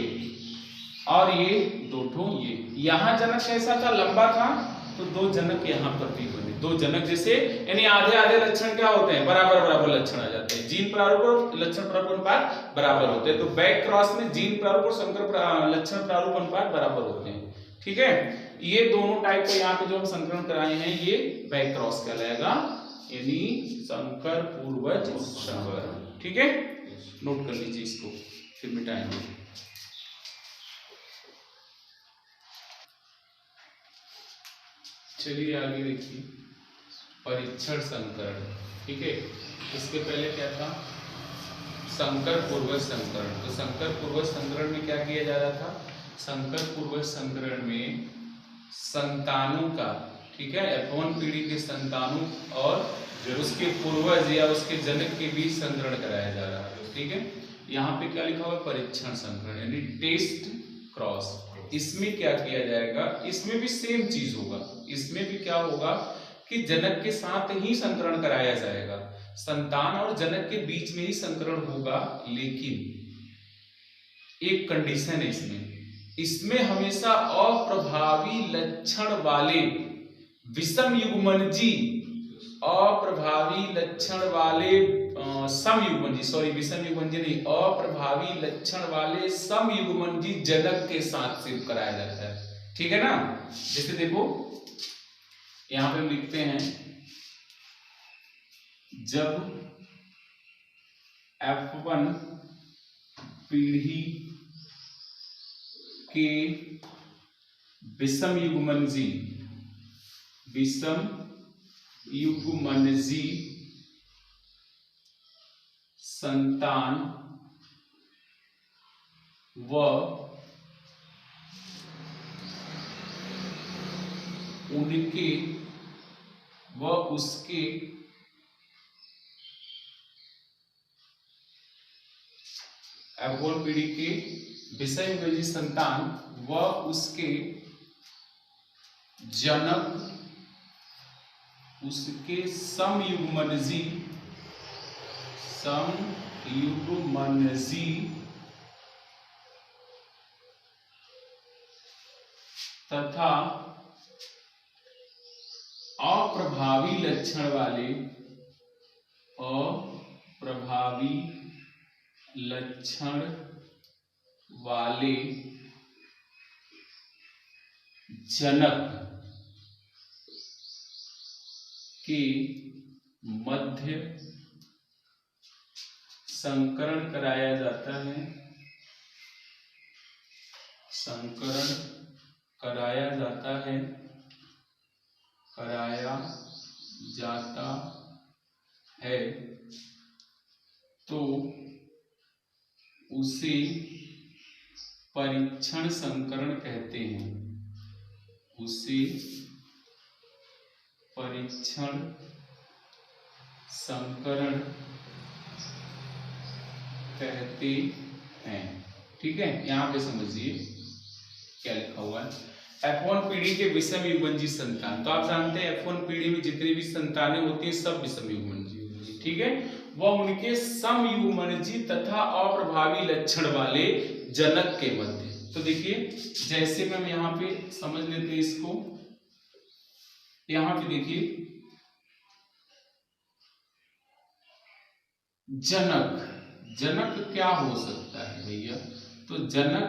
और ये दो ठो ये, यहाँ जनक कैसा था, लंबा था, तो दो जनक यहाँ पर भी बने, दो जनक जैसे, यानी आधे आधे लक्षण क्या होते हैं, बराबर लक्षण आ जाते हैं। जीन प्रारूप और लक्षण प्रारूप अनुपात बराबर होते हैं, तो बैक क्रॉस में जीन प्रारूप और संकर लक्षण प्रारूप अनुपात बराबर होते हैं, ठीक है। ये दोनों टाइप का यहाँ पे जो हम संकरण कराए हैं, ये बैक क्रॉस कहलाएगा, यानी संकर पूर्वज संकरण, ठीक है। नोट कर लीजिए इसको, फिर मिटाएंगे। चलिए आगे देखिए, परीक्षण संकरण, ठीक है। इसके पहले क्या था, संकर पूर्वज संकरण। तो संकर पूर्वज संकरण में क्या किया जा रहा था, संकर पूर्वज संकरण में संतानों का, ठीक है, F1 पीढ़ी के संतानों और उसके पूर्वज या उसके जनक के बीच संकरण कराया जा रहा है, ठीक है। यहाँ पे क्या लिखा हुआ है, परीक्षण संकरण, यानी टेस्ट क्रॉस। इसमें क्या किया जाएगा, इसमें भी सेम चीज होगा, इसमें भी क्या होगा कि जनक के साथ ही संकरण कराया जाएगा, संतान और जनक के बीच में ही संकरण होगा, लेकिन एक कंडीशन है इसमें हमेशा अप्रभावी लक्षण वाले विषम युग्मनजी, अप्रभावी लक्षण वाले समयुग्मनजी, सॉरी विषम युग्मनजी नहीं, अप्रभावी लक्षण वाले समयुग्मनजी जनक के साथ सिर्फ कराया जाता है, ठीक है ना। जैसे देखो यहां पे हम लिखते हैं, जब F1 पीढ़ी के विषम युग्मनजी संतान व उनके व उसके F1 पीढ़ी के विषम युग्मनजी संतान व उसके जनक उसके समयुग्मनजी युग्मनजी तथा अप्रभावी लक्षण वाले जनक के मध्य संकरण कराया जाता है, कराया जाता है तो उसे परीक्षण संकरण कहते हैं, उसे परीक्षण संकरण कहते हैं। ठीक है, यहां पे समझिए क्या लिखा हुआ है। F1 पीढ़ी के विषम युग्मनजी संतान, तो आप जानते हैं F1 पीढ़ी में जितनी भी संतानें होती हैं सब विषम युग्मनजी होती है। ठीक है, वह उनके सम युग्मनजी तथा अप्रभावी लक्षण वाले जनक के मध्य। तो देखिए जैसे में हम यहाँ पे समझ लेते हैं इसको, यहाँ पे देखिए जनक क्या हो सकता है भैया, तो जनक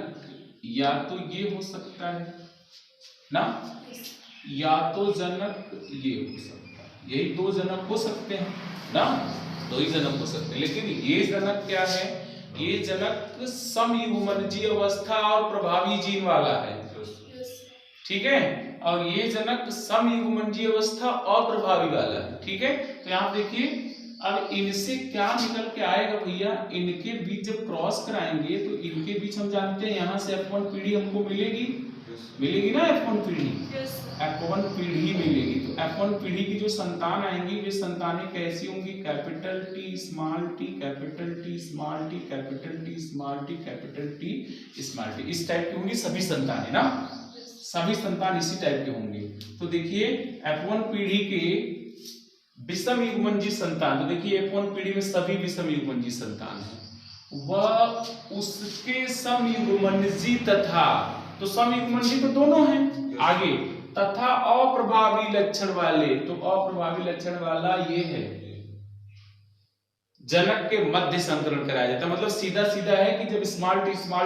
या तो ये हो सकता है ना, या तो जनक ये हो सकता है, यही दो जनक हो सकते हैं ना, दो ही जनक हो सकते हैं। लेकिन ये जनक क्या है, ये जनक समयुग्मनजी अवस्था और प्रभावी जीन वाला है। ठीक है, और ये जनक समयुग्मनजी अवस्था और प्रभावी वाला है। ठीक है, तो यहाँ देखिए अब इनसे क्या निकल के आएगा भैया, इनके बीच जब क्रॉस कराएंगे तो इनके बीच हम जानते हैं यहाँ से F1 पीढ़ी हमको मिलेगी ना, F1 पीढ़ी F1 पीढ़ी मिलेगी। तो F1 पीढ़ी की जो संतान आएंगी वे संतानें कैसी होंगी, capital T small T, capital T small T, capital T small T, capital T small T, इस टाइप की होंगी सभी संतानें ना, सभी संतान इसी टाइप के होंगे। तो देखिए F1 पीढ़ी के विषम युग्मनजी संतान, तो देखिए F1 पीढ़ी में सभी विषम युग्मनजी संतान है, वह उसके सम युग्मनजी तथा, तो सम युग्मनजी तो दोनों हैं आगे, तथा अप्रभावी लक्षण वाले, तो अप्रभावी लक्षण वाला ये है जनक के मध्य संकरण कराया जाता है। मतलब सीधा सीधा है कि जब स्मॉल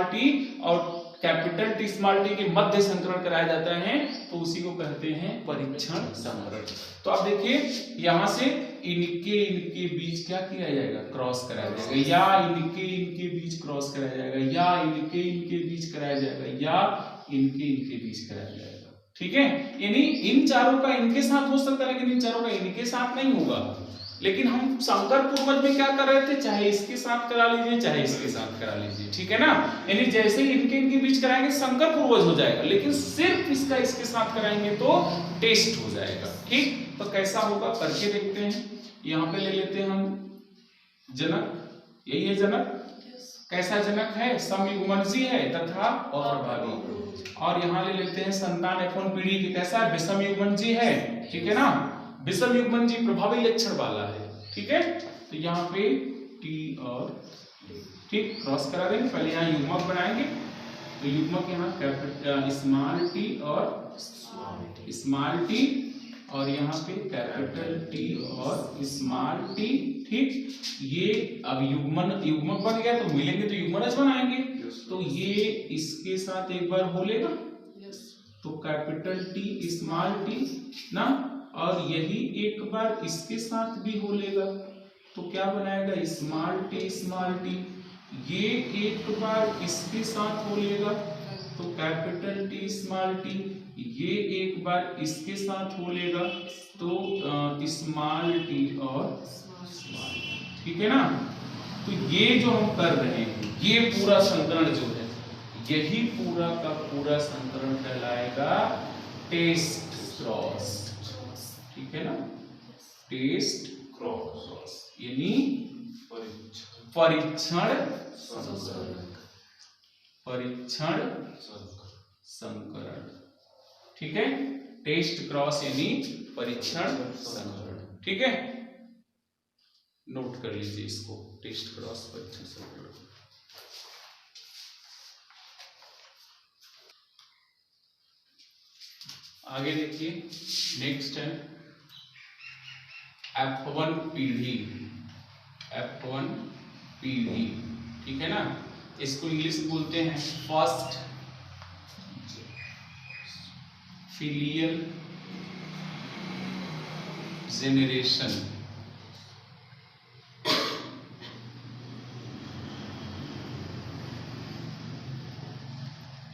टी और कैपिटल टी स्मॉल टी के मध्य संकरण कराया जाता है तो उसी को कहते हैं परीक्षण संकरण। तो आप देखिए यहां से इनके बीच क्या किया जाएगा, क्रॉस कराया जाएगा, या इनके बीच क्रॉस कराया जाएगा, या इनके बीच कराया जाएगा, या इनके बीच कराया जाएगा। ठीक है, यानी इन चारों का इनके साथ हो सकता है लेकिन इन चारों का इनके साथ नहीं होगा। लेकिन हम संकर पूर्वज में क्या कर रहे थे, चाहे इसके साथ करा लीजिए चाहे इसके साथ करा लीजिए। ठीक है ना, यानी जैसे ही इनके बीच कराएंगे संकर पूर्वज हो जाएगा, लेकिन सिर्फ इसके साथ कराएंगे तो टेस्ट हो जाएगा। ठीक, तो कैसा होगा करके देखते हैं। यहाँ पे ले लेते हैं हम जनक, यही है जनक, कैसा जनक है, समयुग्मनजी है तथा अप्रभावी। और यहाँ ले लेते हैं संतान F1 पीढ़ी की, कैसा है, विषम युग्मनजी है। ठीक है ना, विषम युग्मनजी प्रभावी लक्षण वाला है। ठीक है, तो यहाँ पे टी और ठीक क्रॉस करा देंगे, पहले यहाँ युग्मक बनाएंगे, तो युग्मक यहाँ कैपिटल स्मॉल टी और स्मॉल टी, और यहाँ पे कैपिटल टी और स्मॉल टी। ठीक, ये अब युग्मक बन गया तो मिलेंगे तो युग्मनज बनाएंगे, तो ये इसके साथ एक बार हो लेगा तो कैपिटल टी स्मॉल टी ना, और यही एक बार इसके साथ भी हो लेगा तो क्या बनाएगा, स्मॉल टी, ये एक बार इसके साथ हो लेगा तो कैपिटल टी स्मॉल टी, ये एक बार इसके साथ हो लेगा तो स्मॉल टी और स्मॉल टी। ठीक है ना, तो ये जो हम कर रहे हैं ये पूरा संकरण जो है, यही पूरा का पूरा संकरण कहलाएगा टेस्ट क्रॉस। ठीक है ना, टेस्ट क्रॉस यानी परीक्षण संकरण। ठीक है, टेस्ट क्रॉस यानी परीक्षण संकरण। ठीक है, नोट कर लीजिए इसको, टेस्ट क्रॉस परीक्षण सर्कुलर। आगे देखिए, नेक्स्ट है F1 पीढ़ी, F1 पीढ़ी, ठीक है ना। इसको इंग्लिश में बोलते हैं फर्स्ट फिलियल जेनरेशन।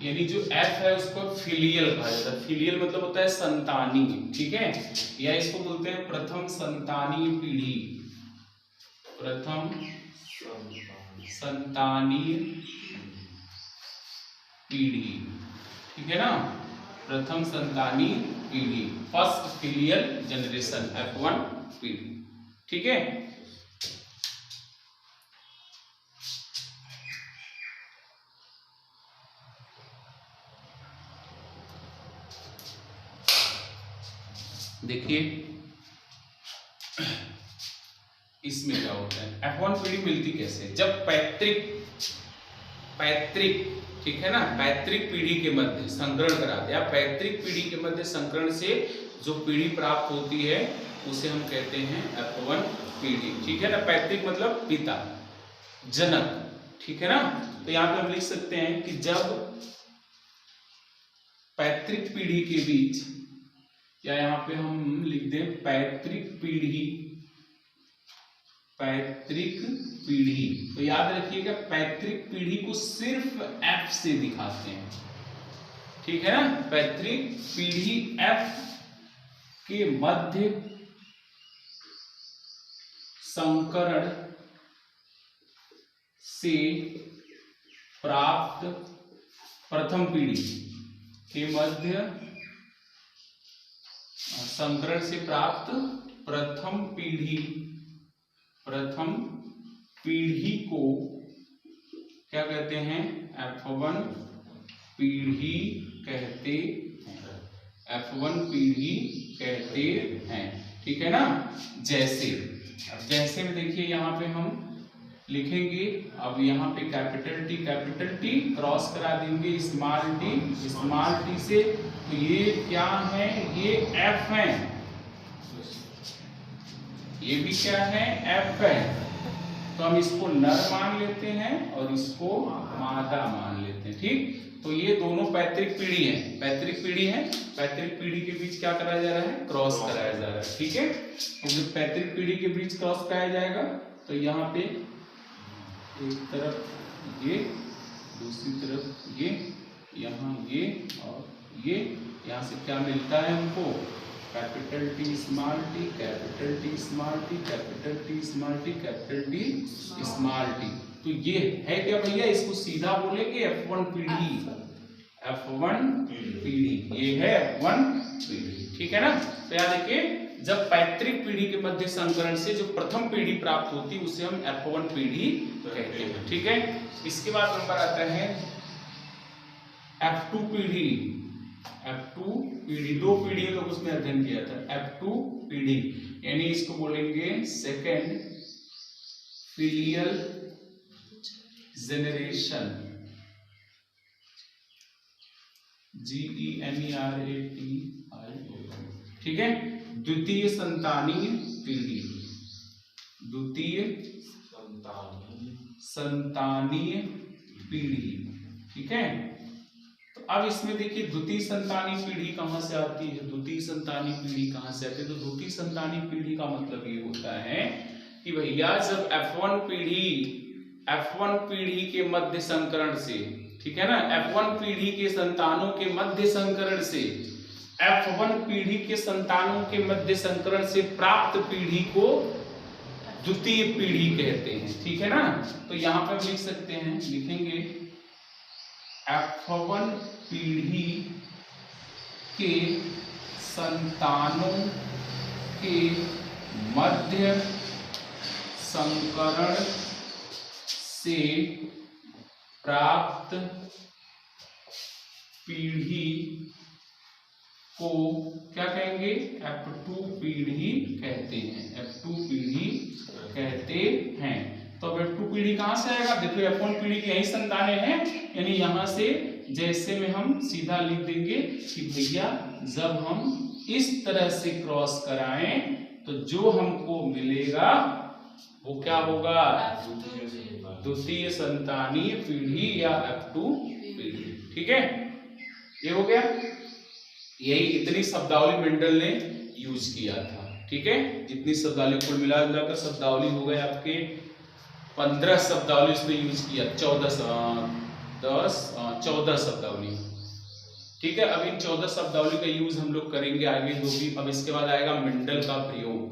यानी जो F है उसको फिलियल कहा जाता है। फिलियल मतलब होता है संतानी, ठीक है, या इसको बोलते हैं प्रथम संतानीय पीढ़ी, प्रथम संतानीय पीढ़ी, ठीक है ना, प्रथम संतानीय पीढ़ी, फर्स्ट फिलियल जनरेशन, F1 पीढ़ी, ठीक है। देखिए इसमें क्या होता है, F1 पीढ़ी मिलती कैसे, जब पैतृक ठीक है ना, पैतृक पीढ़ी के मध्य संकरण कराते हैं, पैतृक पीढ़ी के मध्य संकरण से जो पीढ़ी प्राप्त होती है उसे हम कहते हैं F1 पीढ़ी, ठीक है ना। पैतृक मतलब पिता, जनक, ठीक है ना। तो यहाँ पे हम लिख सकते हैं कि जब पैतृक पीढ़ी के बीच, या यहाँ पे हम लिख दें पैतृक पीढ़ी, पैतृक पीढ़ी, तो याद रखिएगा पैतृक पीढ़ी को सिर्फ F से दिखाते हैं, ठीक है ना। पैतृक पीढ़ी F के मध्य संकरण से प्राप्त प्रथम पीढ़ी के मध्य संकरण से प्राप्त प्रथम पीढ़ी को क्या कहते हैं, F1 पीढ़ी कहते हैं, F1 पीढ़ी कहते हैं, ठीक है ना। जैसे में देखिए यहाँ पे हम लिखेंगे, अब यहाँ पे कैपिटल टी क्रॉस करा देंगे स्मॉल टी से, तो ये क्या है, ये F है, ये भी क्या है, F है, तो हम इसको नर मान लेते हैं और इसको मादा मान लेते हैं, ठीक। तो ये दोनों पैतृक पीढ़ी है, पैतृक पीढ़ी के बीच क्या कराया जा रहा है, क्रॉस कराया जा रहा है, ठीक है। तो जब पैतृक पीढ़ी के बीच क्रॉस कराया जाएगा तो यहाँ पे एक तरफ ये, दूसरी तरफ ये, यहाँ ये और ये, यहाँ से क्या मिलता है हमको, capital T small T, capital T small T, capital T small T, capital T small T. तो ये है क्या भैया, इसको सीधा बोलेंगे F1 पीढ़ी, F1 पीढ़ी, ये है F1 पीढ़ी, ठीक है ना। तो याद रखिए, जब पैतृक पीढ़ी के मध्य संकरण से जो प्रथम पीढ़ी प्राप्त होती है उसे हम F1 पीढ़ी कहते हैं, ठीक है। इसके बाद नंबर आता है F2 पीढ़ी, F2 पीढ़ी, दो पीढ़ियों का उसमें अध्ययन किया था, F2 पीढ़ी, यानी इसको बोलेंगे सेकेंड फिलियल जेनरेशन, GENERATI, ठीक है। द्वितीय संतानीय पीढ़ी, द्वितीय संतानीय पीढ़ी, ठीक है। तो अब इसमें देखिए द्वितीय संतानीय पीढ़ी कहां से आती है, द्वितीय संतानीय पीढ़ी कहां से आती है, तो द्वितीय संतानीय पीढ़ी का मतलब ये होता है कि भैया जब F1 पीढ़ी के मध्य संकरण से, ठीक है ना, F1 पीढ़ी के संतानों के मध्य संकरण से, F1 पीढ़ी के संतानों के मध्य संकरण से प्राप्त पीढ़ी को द्वितीय पीढ़ी कहते हैं, ठीक है ना। तो यहां पर लिख सकते हैं, लिखेंगे F1 पीढ़ी के संतानों के मध्य संकरण से प्राप्त पीढ़ी को क्या कहेंगे, F2 पीढ़ी कहते हैं, F2 पीढ़ी कहते हैं। तो अब F2 पीढ़ी कहां से आएगा, देखो F1 पीढ़ी की यही संतानें हैं, यानी यहां से जैसे में हम सीधा लिख देंगे कि भैया जब हम इस तरह से क्रॉस कराएं तो जो हमको मिलेगा वो क्या होगा, द्वितीय संतानीय पीढ़ी या F2 पीढ़ी। ठीक है, ये हो गया। यही इतनी शब्दावली मेंडल ने यूज किया था। ठीक है, इतनी शब्दावली कुल मिलाकर शब्दावली हो गए आपके 15 शब्दावली उसने यूज किया, 14 शब्दावली। ठीक है, अब इन 14 शब्दावली का यूज हम लोग करेंगे आगे दो भी। अब इसके बाद आएगा मेंडल का प्रयोग।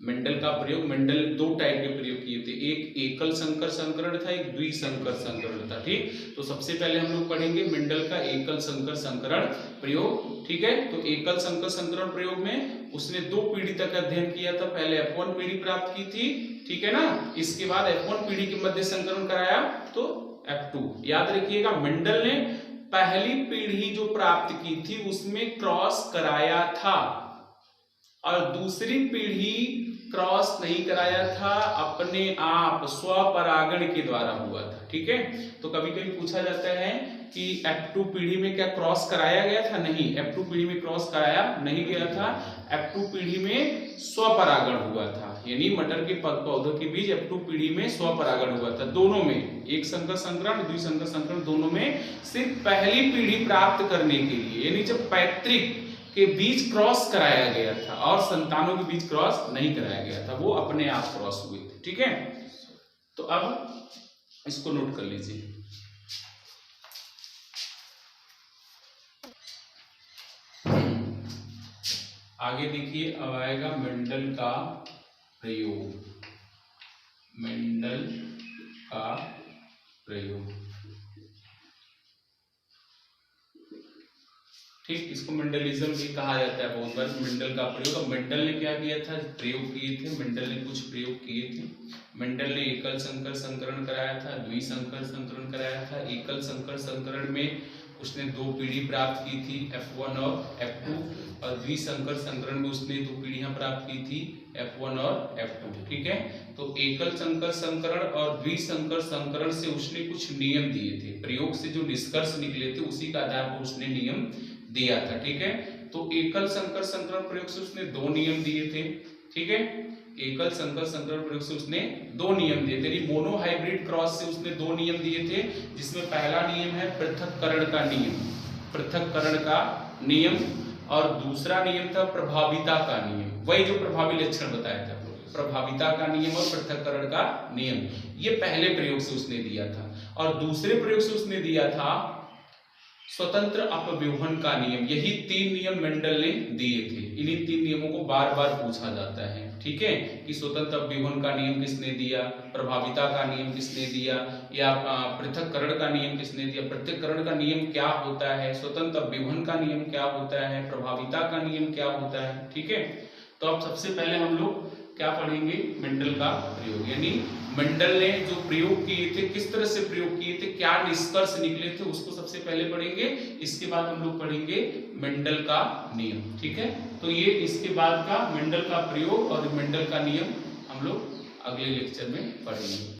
मेंडल का प्रयोग, मेंडल दो टाइप के प्रयोग किए थे, एक एकल संकर संकरण था, एक द्विसंकर संकरण था। ठीक, तो सबसे पहले हम लोग पढ़ेंगे मेंडल का एकल संकर संकरण प्रयोग। ठीक है, तो एकल संकर संकरण प्रयोग में उसने 2 पीढ़ी तक अध्ययन किया था। पहले F1 पीढ़ी प्राप्त की थी, ठीक है ना, इसके बाद F1 पीढ़ी के मध्य संकरण कराया तो F2। याद रखिएगा, मेंडल ने पहली पीढ़ी जो प्राप्त की थी उसमें क्रॉस कराया था और दूसरी पीढ़ी क्रॉस नहीं कराया था, अपने आप स्वपरागण के द्वारा हुआ था। ठीक है, तो कभी कभी पूछा जाता है कि F2 पीढ़ी में क्या क्रॉस कराया गया था, नहीं, F2 पीढ़ी में क्रॉस कराया नहीं गया था, F2 पीढ़ी में स्वपरागण हुआ था, यानी मटर के पौधों के बीच F2 पीढ़ी में स्वपरागण हुआ था। दोनों में, एक संकर संकरण द्विसंकर संकरण, दोनों में सिर्फ पहली पीढ़ी प्राप्त करने के लिए, यानी जब पैतृक के बीच क्रॉस कराया गया था और संतानों के बीच क्रॉस नहीं कराया गया था, वो अपने आप क्रॉस हुए थे। ठीक है, तो अब इसको नोट कर लीजिए। आगे देखिए, अब आएगा मेंडल का प्रयोग। मेंडल का प्रयोग, ठीक, इसको मेंडलिज्म भी कहा जाता है बहुत बार, मेंडल का प्रयोग। अब मेंडल ने क्या किया था, प्रयोग किए थे, मेंडल ने कुछ प्रयोग किए थे। मेंडल ने एकल संकर संकरण कराया था, द्विसंकर संकरण कराया था। एकल संकर संकरण में उसने 2 पीढ़ी प्राप्त की थी, F1 और F2, और द्विसंकर संकरण में उसने 2 पीढ़ियां प्राप्त की थी, F1 और F2। ठीक है, तो एकल संकर संकरण और द्विसंकर संकरण से उसने कुछ नियम दिए थे, प्रयोग से जो निष्कर्ष निकले थे उसी का आधार पर उसने नियम दिया था। ठीक है, तो एकल संकर संकरण प्रयोग से उसने 2 नियम दिए थे। ठीक है, एकल संकर संकरण प्रयोग से उसने 2 नियम दिए थे, मोनो हाइब्रिड क्रॉस से उसने 2 नियम दिए थे, जिसमें पहला नियम है पृथक्करण का नियम, पृथक्करण का नियम, और दूसरा नियम था प्रभाविता का नियम, वही जो प्रभावी लक्षण बताया था, प्रभाविता का नियम और पृथक्करण का नियम, ये पहले प्रयोग से उसने दिया था। और दूसरे प्रयोग से उसने दिया था स्वतंत्र अपव्यूहन का नियम। यही 3 नियम मेंडल ने दिए थे। इन्हीं 3 नियमों को बार बार पूछा जाता है। ठीक है, कि स्वतंत्र अपव्यूहन का नियम किसने दिया, प्रभाविता का नियम किसने दिया, या पृथक्करण का नियम किसने दिया, पृथक्करण का नियम क्या होता है, स्वतंत्र अपव्यूहन का नियम क्या होता है, प्रभाविता का नियम क्या होता है। ठीक है, तो अब सबसे पहले हम लोग क्या पढ़ेंगे, मेंडल का प्रयोग, यानी मेंडल ने जो प्रयोग किए थे, किस तरह से प्रयोग किए थे, क्या निष्कर्ष निकले थे, उसको सबसे पहले पढ़ेंगे। इसके बाद हम लोग पढ़ेंगे मेंडल का नियम। ठीक है, तो ये इसके बाद का मेंडल का प्रयोग और मेंडल का नियम हम लोग अगले लेक्चर में पढ़ेंगे।